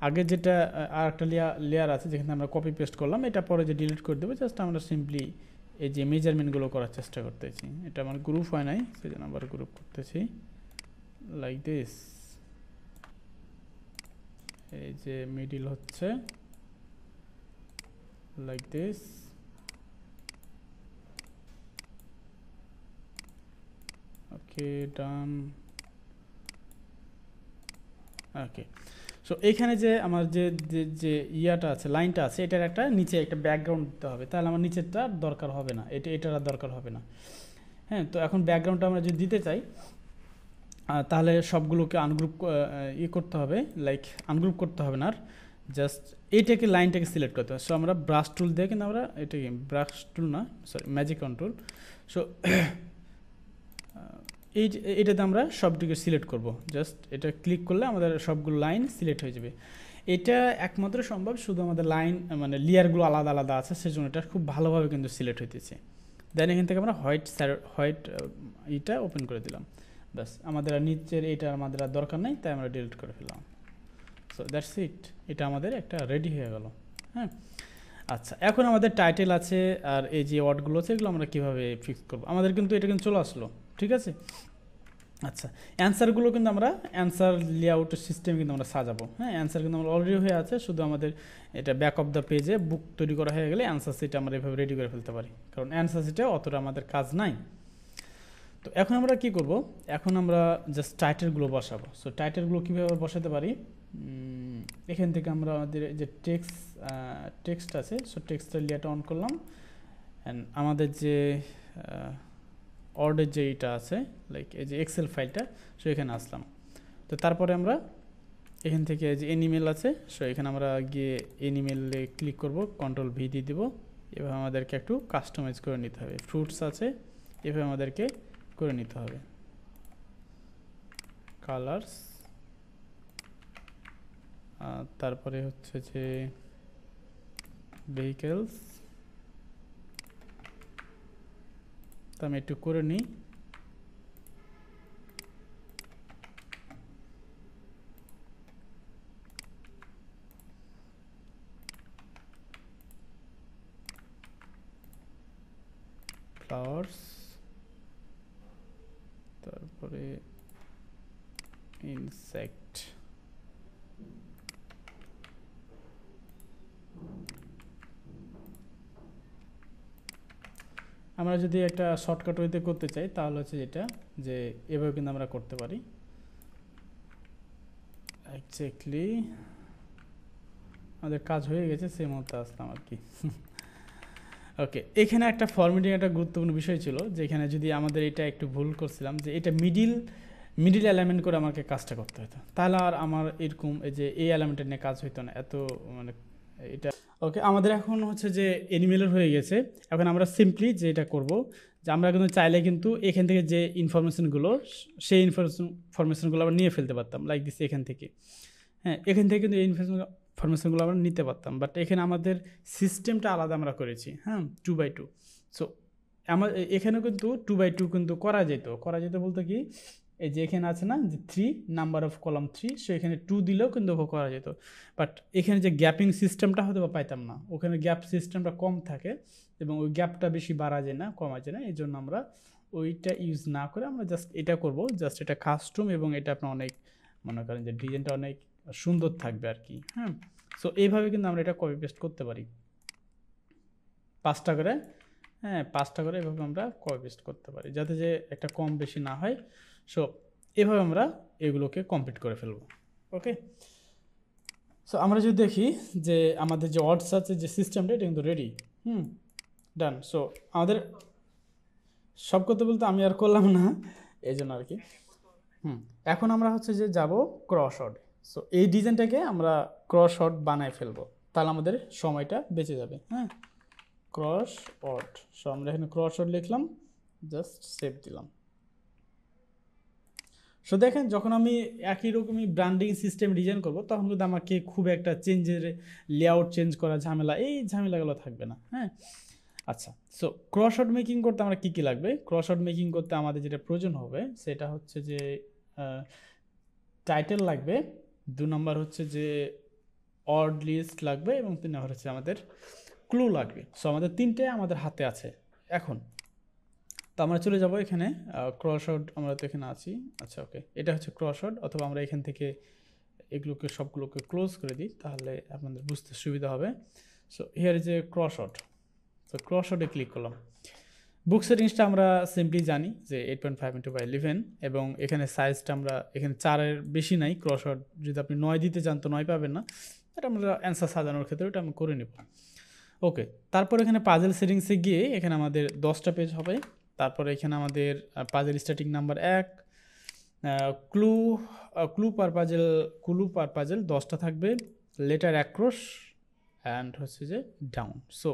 Speaker 1: আগে যেটা আর একটা লেয়ার আছে যেখানে আমরা কপি পেস্ট করলাম, এটা পরে যে ডিলিট করে দেবো, জাস্ট আমরা সিম্পলি এই যে মেজারমেন্টগুলো করার চেষ্টা করতেছি। এটা আমার গ্রুপ হয় নাই, সেজন্য আবার গ্রুপ করতেছি লাইক দিস। এই যে মিডিল হচ্ছে like this, okay done. Okay, so এইখানে যে আমার যে যে ইয়াটা আছে, লাইনটা আছে, এটার একটা নিচে একটা ব্যাকগ্রাউন্ড দিতে হবে, তাহলে আমার নিচেরটা দরকার হবে না, এটার আর দরকার হবে না। হ্যাঁ, তো এখন ব্যাকগ্রাউন্ডটা আমরা যদি দিতে চাই তাহলে সবগুলোকে আনগ্রুপ করতে হবে, লাইক আনগ্রুপ করতে হবে না, আর জাস্ট এইটাকে লাইনটাকে সিলেক্ট করতে হবে। সো আমরা ব্রাশ টুল দিয়ে কিন্তু আমরা এটাকে, ব্রাশ টুল না সরি ম্যাজিক কন্ট্রোল, সো এটাতে আমরা সবটিকে সিলেক্ট করব। জাস্ট এটা ক্লিক করলে আমাদের সবগুলো লাইন সিলেক্ট হয়ে যাবে। এটা একমাত্র সম্ভব শুধু আমাদের লাইন মানে লেয়ারগুলো আলাদা আলাদা আছে, সেজন্য এটা খুব ভালোভাবে কিন্তু সিলেক্ট হইতেছে। দেন এখান থেকে আমরা হোয়াইট এটা ওপেন করে দিলাম, ব্যাস আমাদের আর নিচের এটা আমাদের আর দরকার নেই, তাই আমরা ডিলিট করে ফেললাম। সো দ্যাটস ইট, এটা আমাদের একটা রেডি হয়ে গেল। হ্যাঁ, আচ্ছা এখন আমাদের টাইটেল আছে আর এই যে ওয়ার্ডগুলো আছে এগুলো আমরা কীভাবে ফিক্স করবো, আমাদের কিন্তু এটা কিন্তু চলে আসলো, ঠিক আছে। আচ্ছা, অ্যান্সারগুলো কিন্তু আমরা অ্যান্সার লেআউটের সিস্টেম কিন্তু আমরা সাজাবো। হ্যাঁ, অ্যান্সার কিন্তু আমরা অলরেডি হয়ে আছে, শুধু আমাদের এটা ব্যাক অফ দ্য পেজে বুক তৈরি করা হয়ে গেলে অ্যান্সার সিট আমরা এভাবে রেডি করে ফেলতে পারি, কারণ অ্যান্সার সিটে অতটা আমাদের কাজ নাই। তো এখন আমরা কি করব, এখন আমরা জাস্ট টাইটেলগুলো বসাবো। সো টাইটেলগুলো কীভাবে বসাতে পারি, এখান থেকে আমরা আমাদের যে টেক্সট আছে, সো টেক্সটের লেয়ারটা অন করলাম, অ্যান্ড আমাদের যে অর্ডের যে এটা আছে লাইক এই যে এক্সেল ফাইলটা, সো এখানে আসলাম। তো তারপরে আমরা এখান থেকে যে এনিমেল আছে, সো এখানে আমরা গিয়ে এনিমেলে ক্লিক করব, কন্ট্রোল ভি দিয়ে দেবো। এভাবে আমাদেরকে একটু কাস্টমাইজ করে নিতে হবে। ফ্রুটস আছে, এভাবে আমাদেরকে করে নিতে হবে। কালার্স, তারপরে হচ্ছে যে ভেহিকেলস, তো আমি একটু করে নিই। ফ্লাওয়ার্স, তারপরে ইনসেক্ট, আমরা যদি একটা শর্টকাট ওয়েতে করতে চাই তাহলে হচ্ছে যেটা যে এভাবে কিন্তু আমরা করতে পারি। এক্স্যাক্টলি আমাদের কাজ হয়ে গেছে, সেই মুহূর্তে আসলাম আর কি। ওকে, এখানে একটা ফরম্যাটিং একটা গুরুত্বপূর্ণ বিষয় ছিল, যেখানে যদি আমাদের এটা একটু ভুল করছিলাম, যে এটা মিডিল অ্যালাইনমেন্ট করে আমাকে কাজটা করতে হতো, তাহলে আর আমার এরকম এই যে এই অ্যালাইনমেন্টের নিয়ে কাজ হইতো না এত, মানে এটা। ওকে, আমাদের এখন হচ্ছে যে এনিমেলের হয়ে গেছে। এখন আমরা সিম্পলি যে এটা করব, যে আমরা কিন্তু চাইলে কিন্তু এখান থেকে যে ইনফরমেশনগুলো, সেই ইনফরমেশনগুলো আমরা নিয়ে ফেলতে পারতাম, লাইক দিস এখান থেকে। হ্যাঁ, এখান থেকে কিন্তু এই ইনফরমেশনগুলো আমরা নিতে পারতাম, বাট এখানে আমাদের সিস্টেমটা আলাদা আমরা করেছি। হ্যাঁ, 2x2। সো আমার এখানেও কিন্তু 2x2 কিন্তু করা যেত বলতে কি, এই যে এখানে আছে না যে 3 নাম্বার অফ কলাম 3, সো এখানে 2 দিলেও কিন্তু করা যেত, বাট এখানে যে গ্যাপিং সিস্টেমটা হয়তো বা পাইতাম না, ওখানে গ্যাপ সিস্টেমটা কম থাকে এবং ওই গ্যাপটা বেশি বাড়া যায় না, কমা যায় না, এই জন্য আমরা ওইটা ইউজ না করে আমরা জাস্ট এটা করব, জাস্ট এটা কাস্টম, এবং এটা আপনার অনেক মনে করেন যে ডিজাইনটা অনেক সুন্দর থাকবে আর কি। হ্যাঁ, সো এইভাবে কিন্তু আমরা এটা কপি পেস্ট করতে পারি 5টা করে। হ্যাঁ, 5টা করে এভাবে আমরা কপি পেস্ট করতে পারি, যাতে যে একটা কম বেশি না হয়। সো এভাবে আমরা এগুলোকে কমপ্লিট করে ফেলবো। ওকে, সো আমরা যদি দেখি যে আমাদের যে ওয়ার্ডস আছে যে সিস্টেমটা, এটা কিন্তু রেডি। ডান। সো আমাদের সব করতে বলতে আমি আর করলাম না, এই জন্য আর কি। এখন আমরা হচ্ছে যে যাব ক্রস ওয়ার্ড। সো এই ডিজাইনটাকে আমরা ক্রস ওয়ার্ড বানায় ফেলবো, তাহলে আমাদের সময়টা বেঁচে যাবে। হ্যাঁ, ক্রস ওয়ার্ড। সো আমরা এখানে ক্রস ওয়ার্ড লিখলাম, জাস্ট সেভ দিলাম। সো দেখেন, যখন আমি একই রকমই ব্র্যান্ডিং সিস্টেম ডিজাইন করব, তখন কিন্তু আমাকে খুব একটা লেআউট চেঞ্জ করা ঝামেলা, এই ঝামেলাগুলো থাকবে না। হ্যাঁ, আচ্ছা। সো ক্রসওয়ার্ড মেকিং করতে আমরা কী কী লাগবে, ক্রসওয়ার্ড মেকিং করতে আমাদের যেটা প্রয়োজন হবে সেটা হচ্ছে যে টাইটেল লাগবে, 2 নম্বর হচ্ছে যে ওয়ার্ড লিস্ট লাগবে, এবং 3 নম্বর হচ্ছে আমাদের ক্লু লাগবে। সো আমাদের 3টে আমাদের হাতে আছে। এখন তো আমরা চলে যাব এখানে ক্রসওয়ার্ড, আমরা তো এখানে আছি। আচ্ছা ওকে, এটা হচ্ছে ক্রসওয়ার্ড, অথবা আমরা এখান থেকে এগুলোকে সবগুলোকে ক্লোজ করে দিই, তাহলে আপনাদের বুঝতে সুবিধা হবে। So here is a crossword. তো ক্রসওয়ার্ডে ক্লিক করলাম। বুক সেটিংসটা আমরা সিম্পলি জানি যে 8.5 × 11, এবং এখানে সাইজটা আমরা এখানে 4-এর বেশি নাই। ক্রসওয়ার্ড যদি আপনি 9 দিতে চান তো 9 পাবেন না, এটা আমরা অ্যান্সার সাজানোর ক্ষেত্রে ওটা আমি করে নেব। ওকে, তারপর এখানে পাজেল সেটিংসে গিয়ে এখানে আমাদের 10টা পেজ হবে। তারপরে এখানে আমাদের পাজেল স্টার্টিং নাম্বার 1, ক্লু পার পাজেল 10টা থাকবে, লেটার অ্যাক্রস অ্যান্ড হচ্ছে যে ডাউন। সো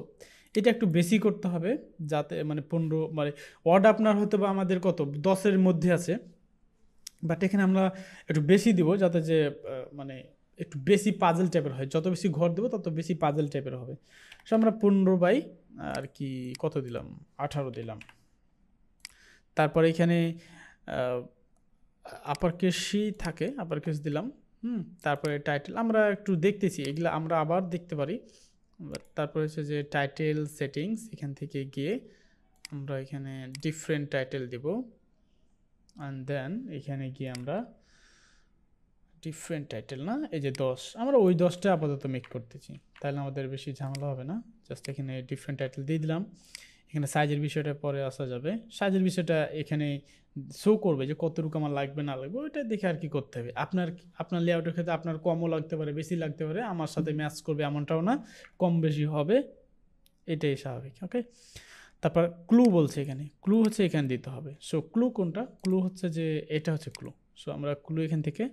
Speaker 1: এটা একটু বেশি করতে হবে, যাতে মানে 15 মানে ওয়ার্ড আপনার হয়তো বা আমাদের কত 10-এর মধ্যে আছে, বাট এখানে আমরা একটু বেশি দিব, যাতে যে মানে একটু বেশি পাজেল টাইপের হয়। যত বেশি ঘর দেবো তত বেশি পাজেল টাইপের হবে। সো আমরা 15 বাই আর কি কত দিলাম, 18 দিলাম। তারপরে এখানে আপার কেসই থাকে, আপার কেস দিলাম। তারপরে টাইটেল আমরা একটু দেখতেছি, এগুলো আমরা আবার দেখতে পারি। তারপরে হচ্ছে যে টাইটেল সেটিংস, এখান থেকে গিয়ে আমরা এখানে ডিফারেন্ট টাইটেল দিব, অ্যান্ড দেন এখানে গিয়ে আমরা ডিফারেন্ট টাইটেল না, এই যে 10, আমরা ওই 10টা আপাতত মেক করতেছি, তাহলে আমাদের বেশি ঝামেলা হবে না। জাস্ট এখানে ডিফারেন্ট টাইটেল দিয়ে দিলাম। এখানে সাইজের বিষয়টা পরে আসা যাবে, সাইজের বিষয়টা এখানে শো করবে যে কতটুকু আমার লাগবে না লাগবে, ওইটা দেখে আর কি করতে হবে। আপনার লেআউটের ক্ষেত্রে আপনার কমও লাগতে পারে, বেশি লাগতে পারে, আমার সাথে ম্যাচ করবে এমনটাও না, কম বেশি হবে, এটাই স্বাভাবিক। ওকে, তারপর ক্লু বলছে, এখানে ক্লু হচ্ছে এখানে দিতে হবে। সো ক্লু কোনটা, ক্লু হচ্ছে যে এটা হচ্ছে ক্লু। সো আমরা ক্লু এখান থেকে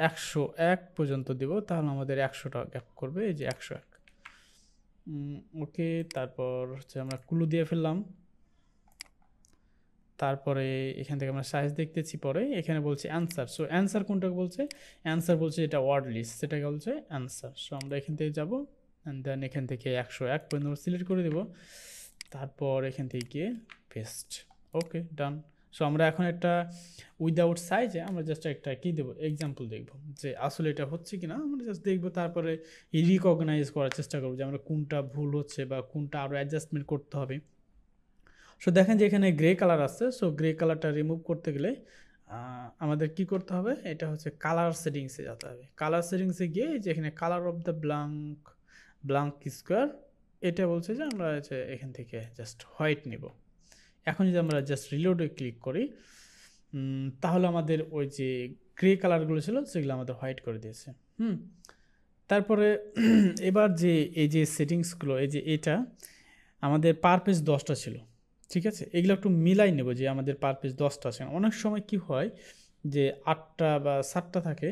Speaker 1: 101 পর্যন্ত দিব, তাহলে আমাদের 100টা গ্যাপ করবে, এই যে 101। ওকে, তারপর হচ্ছে আমরা ক্লু দিয়ে ফেললাম। তারপরে এখান থেকে আমরা সাইজ দেখতেছি, পরে এখানে বলছে অ্যান্সার। সো অ্যান্সার কোনটাকে বলছে, অ্যান্সার বলছে এটা ওয়ার্ড লিস্ট, সেটাকে বলছে অ্যান্সার। সো আমরা এখান থেকে যাব, অ্যান্ড দেন এখান থেকে 101 পর্যন্ত সিলেক্ট করে দেব। তারপর এখান থেকে গিয়ে পেস্ট। ওকে, ডান। সো আমরা এখন একটা উইদাউট সাইজে আমরা জাস্ট একটা কী দেবো, এক্সাম্পল দেখব যে আসলে এটা হচ্ছে কি না, আমরা জাস্ট দেখবো। তারপরে রিকগনাইজ করার চেষ্টা করবো যে আমরা কোনটা ভুল হচ্ছে বা কোনটা আরও অ্যাডজাস্টমেন্ট করতে হবে। সো দেখেন যে এখানে গ্রে কালার আসছে। সো গ্রে কালারটা রিমুভ করতে গেলে আমাদের কি করতে হবে, এটা হচ্ছে কালার সেটিংসে যেতে হবে। কালার সেটিংসে গিয়ে যে এখানে colour of the blank square, এটা বলছে যে আমরা এখান থেকে জাস্ট হোয়াইট নেব। এখন যদি আমরা জাস্ট রিলোডে ক্লিক করি, তাহলে আমাদের ওই যে গ্রে কালারগুলো ছিল সেগুলো আমাদের হোয়াইট করে দিয়েছে। তারপরে এবার যে এই যে সেটিংসগুলো, এই যে এটা আমাদের পার পেজ 10টা ছিল, ঠিক আছে, এগুলো একটু মিলাই নেব যে আমাদের পার পেজ 10টা আছে। অনেক সময় কি হয় যে 8টা বা 7টা থাকে,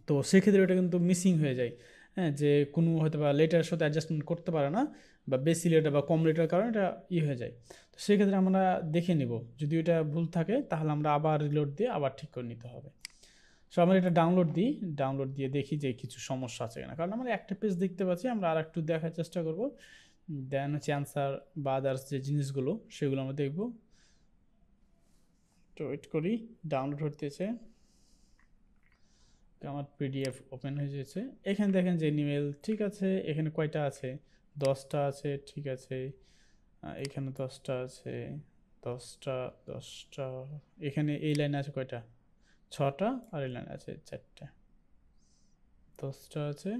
Speaker 1: তো সেক্ষেত্রে ওটা কিন্তু মিসিং হয়ে যায়। হ্যাঁ, যে কোনো হয়তো বা লেটারের সাথে অ্যাডজাস্টমেন্ট করতে পারে না, বা বেশি লেটার বা কম লেটার কারণে এটা হয়ে যায়। তো সেক্ষেত্রে আমরা দেখে নিব, যদি এটা ভুল থাকে তাহলে আমরা আবার রিলোড দিয়ে আবার ঠিক করে নিতে হবে। সো আমরা এটা ডাউনলোড দিয়ে দেখি যে কিছু সমস্যা আছে কিনা, কারণ আমরা একটা পেজ দেখতে পাচ্ছি, আমরা আর একটু দেখার চেষ্টা করব। দেন হচ্ছে অ্যান্সার বা আদার্স যে জিনিসগুলো সেগুলো আমরা দেখব। তো ওয়েট করি, ডাউনলোড হতেছে, আমার পিডিএফ ওপেন হয়ে যাচ্ছে। এখানে দেখেন যে ইমেল, ঠিক আছে, এখানে কয়টা আছে, 10টা আছে, ঠিক আছে, এখানে 10টা আছে, 10টা এখানে এই লাইনে আছে কয়টা, 6টা, আর এই লাইনে আছে 4টা, 10টা আছে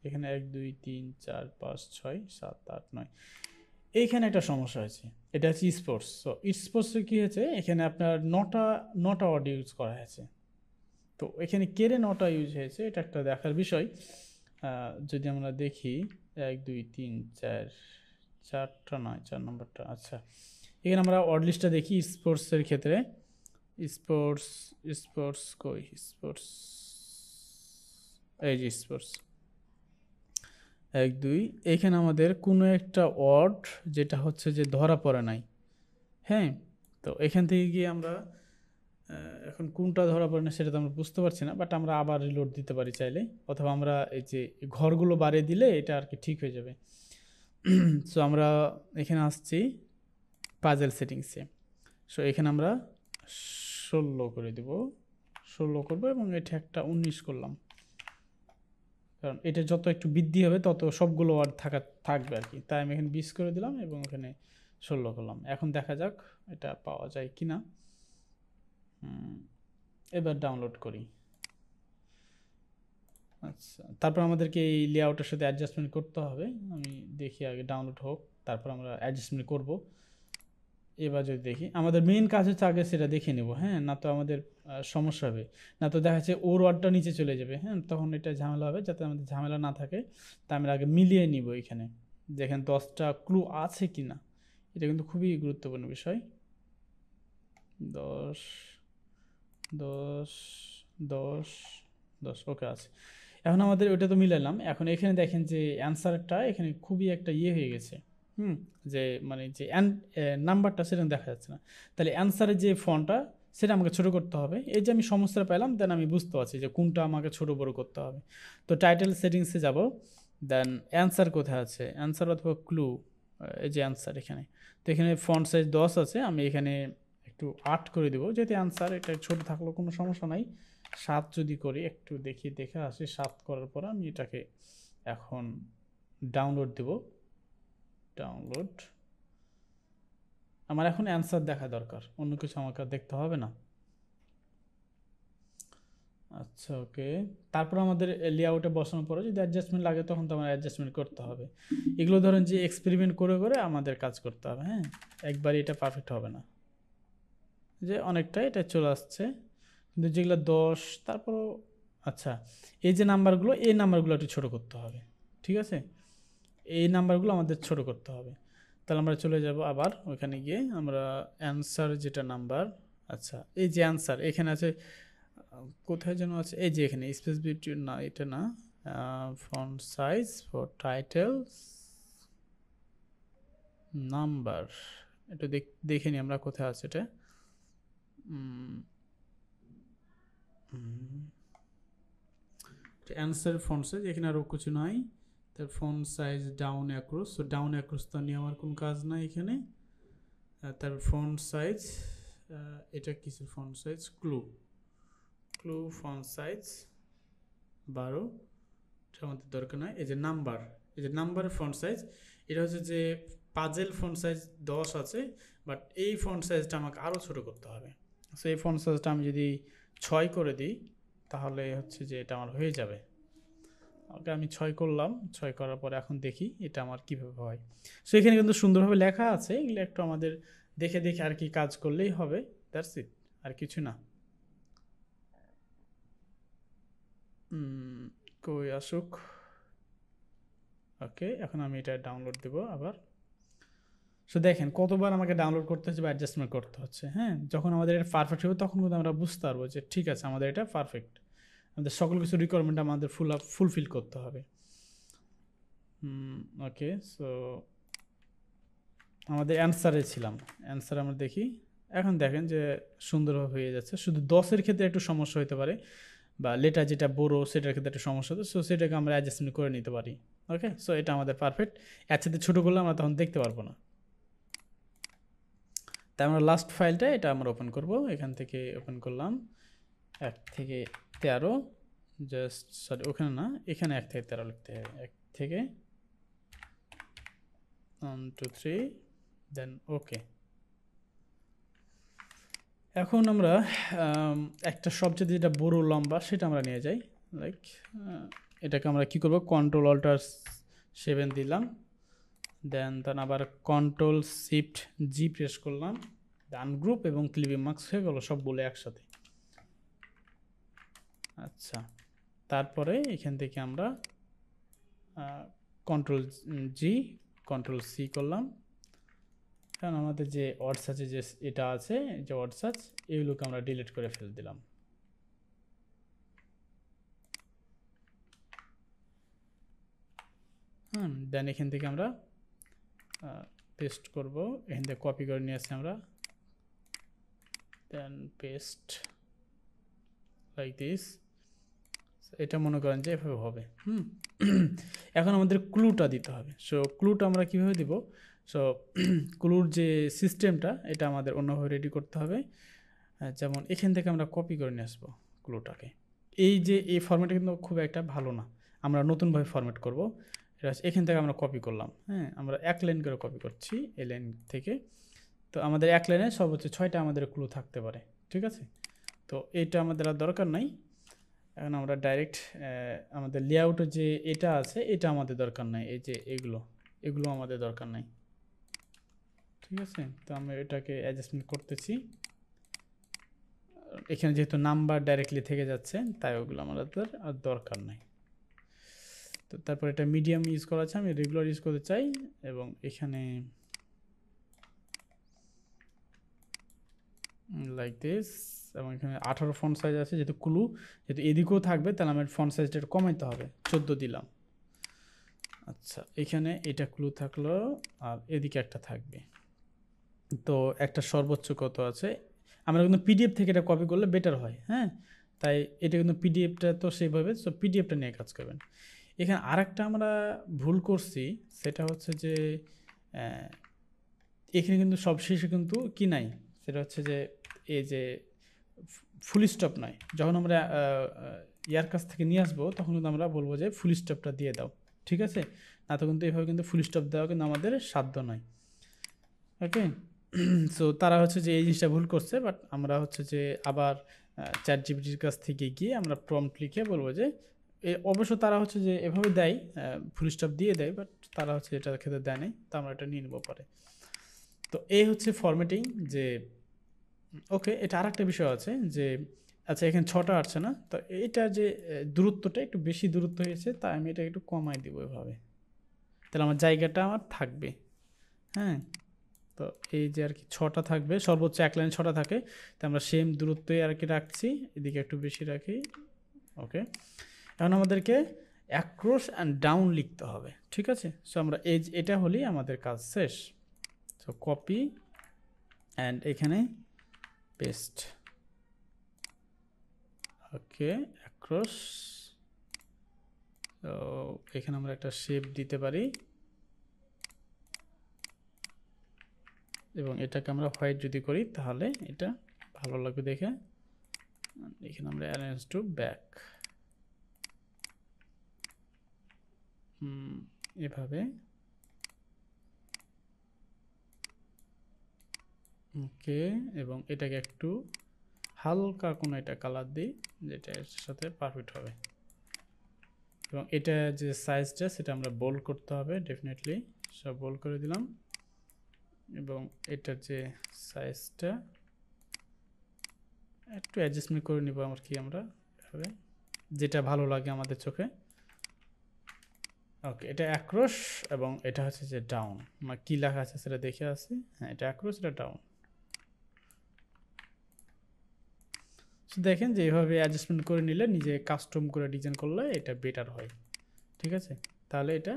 Speaker 1: এখানে, 1 2 3 4 5 6 7 8 9। এইখানে একটা সমস্যা হয়েছে, এটা হচ্ছে স্পোর্টস। সো স্পোর্টসে কী হয়েছে, এখানে আপনার নটা ওয়ার্ড ইউজ করা হয়েছে। তো এখানে কেড়ে নটা ইউজ হয়েছে, এটা একটা দেখার বিষয়। যদি আমরা দেখি 1 2 3 4, 4টা নয়, 4 নম্বরটা। আচ্ছা, এখানে আমরা ওয়ার্ড লিস্টটা দেখি স্পোর্টসের ক্ষেত্রে। স্পোর্টস কই, স্পোর্টস, এই যে স্পোর্টস 1 2, এখানে আমাদের কোনো একটা ওয়ার্ড যেটা হচ্ছে যে ধরা পড়ে নাই। হ্যাঁ, তো এখান থেকে গিয়ে আমরা এখন কোনটা ধরা পড়ে না সেটা তো আমরা বুঝতে পারছি না, বাট আমরা আবার রিলোড দিতে পারি চাইলে, অথবা আমরা এই যে ঘরগুলো বাড়িয়ে দিলে এটা আর কি ঠিক হয়ে যাবে। সো আমরা এখানে আসছি পাজেল সেটিংসে। সো এখানে আমরা 16 করে দেব, 16 করবো, এবং এটা একটা 19 করলাম, কারণ এটা যত একটু বৃদ্ধি হবে তত সবগুলো ওয়ার্ড থাকবে আর কি। তাই আমি এখানে 20 করে দিলাম, এবং এখানে 16 করলাম। এখন দেখা যাক এটা পাওয়া যায় কি না। এবার ডাউনলোড করি। আচ্ছা, তারপর আমাদেরকে এই লেআউটের সাথে অ্যাডজাস্টমেন্ট করতে হবে। আমি দেখি আগে ডাউনলোড হোক, তারপর আমরা অ্যাডজাস্টমেন্ট করব। এবার যদি দেখি, আমাদের মেইন কাজ হচ্ছে আগে সেটা দেখে নেব, হ্যাঁ, না তো আমাদের সমস্যা হবে, না তো দেখা যাচ্ছে ওর ওয়ার্ডটা নিচে চলে যাবে, হ্যাঁ, তখন এটা ঝামেলা হবে। যাতে আমাদের ঝামেলা না থাকে তা আমরা আগে মিলিয়ে নিব এখানে, যেখানে 10টা ক্লু আছে কি না। এটা কিন্তু খুবই গুরুত্বপূর্ণ বিষয়। 10 10 10 10 ওকে আছে। এখন আমাদের ওটা তো মিলালাম। এখন এখানে দেখেন যে অ্যান্সারটা এখানে খুবই একটা হয়ে গেছে, যে মানে যে নাম্বারটা সেটা দেখা যাচ্ছে না। তাহলে অ্যান্সারের যে ফন্টটা সেটা আমাকে ছোটো করতে হবে। এই যে আমি সমস্যাটা পেলাম, দেন আমি বুঝতে পারছি যে কোনটা আমাকে ছোটো বড়ো করতে হবে। তো টাইটেল সেটিংসে যাব, দেন অ্যান্সার কোথায় আছে, অ্যান্সার অথবা ক্লু, এই যে অ্যান্সার এখানে। তো এখানে ফন্ট সাইজ 10 আছে, আমি এখানে একটু 8 করে দেবো, যেহেতু অ্যান্সার এটা ছোটো থাকলেও কোনো সমস্যা নাই। 7 যদি করি, একটু দেখে আসি। 7 করার পর আমি এটাকে এখন ডাউনলোড দেব। ডাউনলোড, আমার এখন অ্যান্সার দেখা দরকার, অন্য কিছু আমাকে দেখতে হবে না। আচ্ছা, ওকে। তারপর আমাদের লেআউটে বসানোর পরে যদি অ্যাডজাস্টমেন্ট লাগে তখন তো আমার অ্যাডজাস্টমেন্ট করতে হবে। এগুলো ধরেন যে এক্সপেরিমেন্ট করে করে আমাদের কাজ করতে হবে, হ্যাঁ, একবারই এটা পারফেক্ট হবে না। যে অনেকটা এটা চলে আসছে, কিন্তু যেগুলো 10 তারপরও, আচ্ছা, এই যে নাম্বারগুলো, এই নাম্বারগুলো একটু ছোটো করতে হবে, ঠিক আছে, এই নাম্বারগুলো আমাদের ছোট করতে হবে। তাহলে আমরা চলে যাব আবার ওইখানে গিয়ে, আমরা অ্যান্সার যেটা নাম্বার, আচ্ছা, এই যে অ্যান্সার এখানে আছে, কোথায় যেন আছে, এই যে এখানে স্পেস বিটুইন, না এটা না, font size for title number, এটা দেখে নিই আমরা কোথায় আছে এটা। অ্যান্সার ফন্ট সাইজ এখানে আরও কিছু নাই। তার font size down across, so down across তো নিয়ে আমার কোনো কাজ নাই এখানে। তার ফন্ট সাইজ, এটা কিসের font size, clue font size 12, এটা আমাদের দরকার নয়। এই যে নাম্বারের ফন্ট সাইজ, এটা হচ্ছে যে পাজেল ফন্ট সাইজ 10 আছে, বাট এই ফন্ট সাইজটা আমাকে আরও ছোটো করতে হবে। সো এই ফন্ট সাইজটা আমি যদি 6 করে দিই তাহলে হচ্ছে যে এটা আমার হয়ে যাবে। ওকে, আমি 6 করলাম। 6 করার পরে এখন দেখি এটা আমার কীভাবে হয়। সো এখানে কিন্তু সুন্দরভাবে লেখা আছে, এগুলো একটু আমাদের দেখে আর কি কাজ করলেই হবে, দ্যাটস ইট, আর কিছু না। কই আসুক। ওকে, এখন আমি এটা ডাউনলোড দেব আবার। সো দেখেন কতবার আমাকে ডাউনলোড করতে হচ্ছে বা অ্যাডজাস্টমেন্ট করতে হচ্ছে, হ্যাঁ, যখন আমাদের এটা পারফেক্ট হবে তখন কিন্তু আমরা বুঝতে পারবো যে ঠিক আছে আমাদের এটা পারফেক্ট, আমাদের সকল কিছু রিকোয়ারমেন্ট আমাদের ফুলফিল করতে হবে। ওকে, সো আমাদের অ্যান্সারে ছিলাম, অ্যান্সার আমরা দেখি। এখন দেখেন যে সুন্দরভাবে হয়ে যাচ্ছে, শুধু 10-এর ক্ষেত্রে একটু সমস্যা হতে পারে, বা লেটার যেটা বড়ো সেটার ক্ষেত্রে একটা সমস্যা হতো, সো সেটাকে আমরা অ্যাডজাস্টমেন্ট করে নিতে পারি। ওকে, সো এটা আমাদের পারফেক্ট। এর সাথে ছোটো করলে আমরা তখন দেখতে পারবো না। তাই আমরা লাস্ট ফাইলটা এটা আমরা ওপেন করব, এখান থেকে ওপেন করলাম 1 থেকে 13, জাস্ট সরি ওখানে না, এখানে 1 থেকে 13 লিখতে হবে। 1 থেকে 1 2 3 দেন ওকে। এখন আমরা একটা সবচেয়ে যেটা বড় লম্বা সেটা আমরা নিয়ে যাই, লাইক এটাকে আমরা কি করব, কন্ট্রোল অল্টার 7 দিলাম, দেন আবার কন্ট্রোল শিফট জি প্রেস করলাম, আনগ্রুপ এবং ক্লিপিং মার্কস হয়ে গেল সব বলে একসাথে। আচ্ছা, তারপরে এখান থেকে আমরা কন্ট্রোল জি কন্ট্রোল সি করলাম, কারণ আমাদের যে ওয়ার্ড সার্চে যে এটা আছে, যে ওয়ার্ড সার্চ, এগুলোকে আমরা ডিলিট করে ফেলে দিলাম। দেন এখান থেকে আমরা পেস্ট করব, এখান থেকে কপি করে নিয়ে আসছি আমরা, দেন পেস্ট লাইক দিস। এটা মনে করেন যে এভাবে হবে। এখন আমাদের ক্লুটা দিতে হবে। সো ক্লুটা আমরা কীভাবে দিব, সো ক্লুর যে সিস্টেমটা এটা আমাদের অন্যভাবে রেডি করতে হবে। যেমন এখান থেকে আমরা কপি করে নিয়ে আসবো ক্লুটাকে। এই যে এই ফরম্যাটটা কিন্তু খুব একটা ভালো না, আমরা নতুনভাবে ফরম্যাট করব। এটা হচ্ছে এখান থেকে আমরা কপি করলাম, হ্যাঁ আমরা এক লাইন করে কপি করছি এই লাইন থেকে। তো আমাদের এক লাইনে সর্বোচ্চ 6টা আমাদের ক্লু থাকতে পারে, ঠিক আছে। তো এটা আমাদের আর দরকার নাই। এখন আমরা ডাইরেক্ট আমাদের লেআউটে যে এটা আছে এটা আমাদের দরকার নাই, এই যে এগুলো আমাদের দরকার নাই, ঠিক আছে। তো আমি এটাকে অ্যাডজাস্টমেন্ট করতেছি। এখানে যেহেতু নাম্বার ডাইরেক্টলি থেকে যাচ্ছে তাই ওগুলো আমাদের আর দরকার নাই। তো তারপর এটা মিডিয়াম ইউজ করা আছে, আমি রেগুলার ইউজ করতে চাই। এবং এখানে লাইক দিস, এবং এখানে 18 ফন্ট সাইজ আছে, যেহেতু ক্লু যেহেতু এদিকেও থাকবে তাহলে আমার ফন্ট সাইজটা একটু কমাইতে হবে, 14 দিলাম। আচ্ছা এখানে এটা ক্লু থাকলো আর এদিকে একটা থাকবে। তো একটা সর্বোচ্চ কত আছে, আমরা কিন্তু পিডিএফ থেকে এটা কপি করলে বেটার হয়, হ্যাঁ। তাই এটা কিন্তু পিডিএফটা তো সেইভাবে, সো পিডিএফটা নিয়ে কাজ করবেন। এখানে আরেকটা আমরা ভুল করছি, সেটা হচ্ছে যে এখানে কিন্তু সবশেষে কিন্তু কি নাই, সেটা হচ্ছে যে এই যে ফুল স্টপ নাই। যখন আমরা ইয়ার কাছ থেকে নিয়ে আসবো তখন কিন্তু আমরা বলবো যে ফুল স্টপটা দিয়ে দাও, ঠিক আছে। না তো কিন্তু এভাবে কিন্তু ফুল স্টপ দেওয়া কিন্তু আমাদের সাধ্য নয়, ওকে। সো তারা হচ্ছে যে এই জিনিসটা ভুল করছে, বাট আমরা হচ্ছে যে আবার চ্যাটজিপিটির কাছ থেকে গিয়ে আমরা প্রম্পট লিখে বলবো যে অবশ্য তারা হচ্ছে যে এভাবে দেয়, ফুল স্টপ দিয়ে দেয়, বাট তারা হচ্ছে এটা খেতে দেয় নাই, তো আমরা এটা নিয়ে নেবো পরে। তো এই হচ্ছে ফরম্যাটিং যে ওকে। এটা আরেকটা বিষয় আছে যে আচ্ছা এখানে 6টা আসছে না, তো এটা যে দূরত্বটা একটু বেশি দূরত্ব হয়েছে, তাই আমি এটা একটু কমাই দিব এভাবে, তাহলে আমার জায়গাটা আমার থাকবে, হ্যাঁ। তো এই যে আর কি 6টা থাকবে, সর্বোচ্চ এক লাইনে 6টা থাকে, তো আমরা সেম দূরত্বই আর কি রাখছি, এদিকে একটু বেশি রাখি, ওকে। এখন আমাদেরকে অ্যাক্রস অ্যান্ড ডাউন লিখতে হবে, ঠিক আছে। সো আমরা এটা হলেই আমাদের কাজ শেষ। সো কপি অ্যান্ড এখানে পেস্ট, ওকে অ্যাক্রস। তো এখানে আমরা একটা শেপ দিতে পারি এবং এটাকে আমরা হোয়াইট যদি করি তাহলে এটা ভালো লাগবে দেখে। এখানে আমরা অ্যারেঞ্জ টু ব্যাক, এভাবে, ওকে। এবং এটাকে একটু হালকা কোনো একটা কালার দিই যেটা এর সাথে পারফেক্ট হবে। এবং এটা যে সাইজটা সেটা আমরা বোল্ড করতে হবে ডেফিনেটলি, সব বোল্ড করে দিলাম। এবং এটার যে সাইজটা একটু অ্যাডজাস্টমেন্ট করে নিব আমার কি আমরা এভাবে, যেটা ভালো লাগে আমাদের চোখে, ওকে। এটা অ্যাক্রস এবং এটা হচ্ছে যে ডাউন, মানে কী লেখা আছে সেটা দেখে আসি, হ্যাঁ এটা অ্যাক্রস, এটা ডাউন। দেখেন যে এইভাবে অ্যাডজাস্টমেন্ট করে নিলে, নিজে কাস্টম করে ডিজাইন করলে এটা বেটার হয়, ঠিক আছে। তাহলে এটা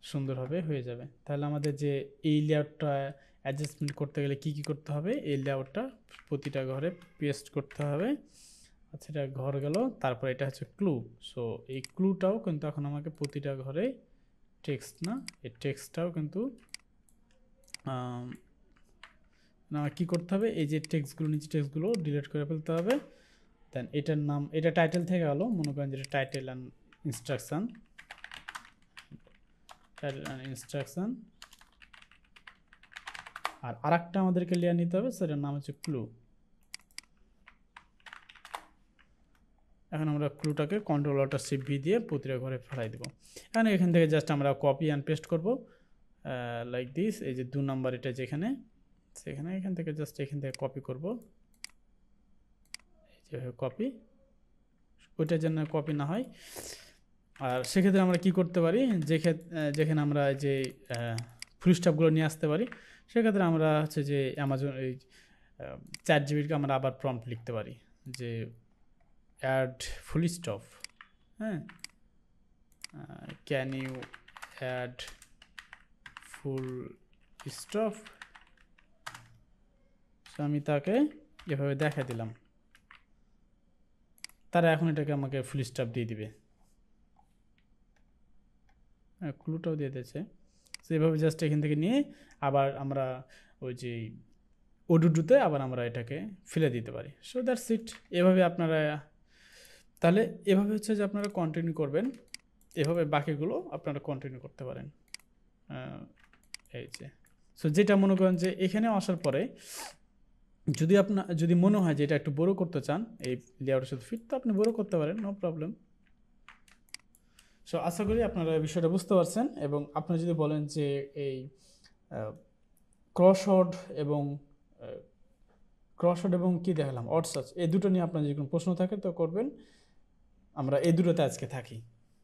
Speaker 1: সুন্দরভাবে হয়ে যাবে। তাহলে আমাদের যে এই লেআউটটা অ্যাডজাস্টমেন্ট করতে গেলে কি কি করতে হবে, এই লেআউটটা প্রতিটা ঘরে পেস্ট করতে হবে। আচ্ছা এটা ঘর গেল, তারপর এটা হচ্ছে ক্লু। সো এই ক্লুটাও কিন্তু এখন আমাকে প্রতিটা ঘরে টেক্সট না, এই টেক্সটটাও কিন্তু কি করতে হবে, এই যে টেক্সটগুলো নিচে টেক্সটগুলো ডিলিট করে ফেলতে হবে। দেন এটার নাম, এটা টাইটেল থেকে গেলো, মনে করেন যেটা title and instruction, title and instruction. আর আরেকটা আমাদেরকে লেয়ার নিতে হবে, সেটার নাম হচ্ছে ক্লু। এখন আমরা ক্লুটাকে কন্ট্রোল অল্টার শিফট ভি দিয়ে প্রতিটা ঘরে ফেলাই দেবো। এখান থেকে জাস্ট আমরা কপি অ্যান্ড পেস্ট করব লাইক দিস। এই যে 2 নাম্বার এটা যেখানে, সেখানে এখান থেকে জাস্ট এখান থেকে কপি করব, এই যে কপি, ওইটার জন্য কপি না হয়। আর সেক্ষেত্রে আমরা কি করতে পারি, যেখানে আমরা যে ফুল স্টপগুলো নিয়ে আসতে পারি, সেক্ষেত্রে আমরা হচ্ছে যে অ্যামাজন এই চ্যাটজিপিটিকে আমরা আবার প্রম্পট লিখতে পারি যে অ্যাড ফুল স্টপ, হ্যাঁ can you add full stop. আমি তাকে এভাবে দেখা দিলাম, তারা এখন এটাকে আমাকে ফুল স্টপ দিয়ে দিবে, ক্লুটাও দিয়ে দিয়েছে। সেভাবে জাস্ট এখান থেকে নিয়ে আবার আমরা ওই যে ওডুডুতে আবার আমরা এটাকে ফেলে দিতে পারি। So that's it. এভাবে আপনারা, তাহলে এভাবে হচ্ছে যে আপনারা কন্টিনিউ করবেন এভাবে বাকিগুলো আপনারা কন্টিনিউ করতে পারেন। এই যে সো যেটা মনে করেন যে এখানেও আসার পরে যদি মনে হয় যে এটা একটু বড় করতে চান এই লেআউটের সাথে ফিট, তো আপনি বড় করতে পারেন, নো প্রবলেম। সো আশা করি আপনারা এই বিষয়টা বুঝতে পারছেন। এবং আপনি যদি বলেন যে এই ক্রসওয়ার্ড এবং কি দেখালাম অড সার্চ, এই দুটো নিয়ে আপনার যদি কোনো প্রশ্ন থাকে তো করবেন। আমরা এই দুটোতে আজকে থাকি।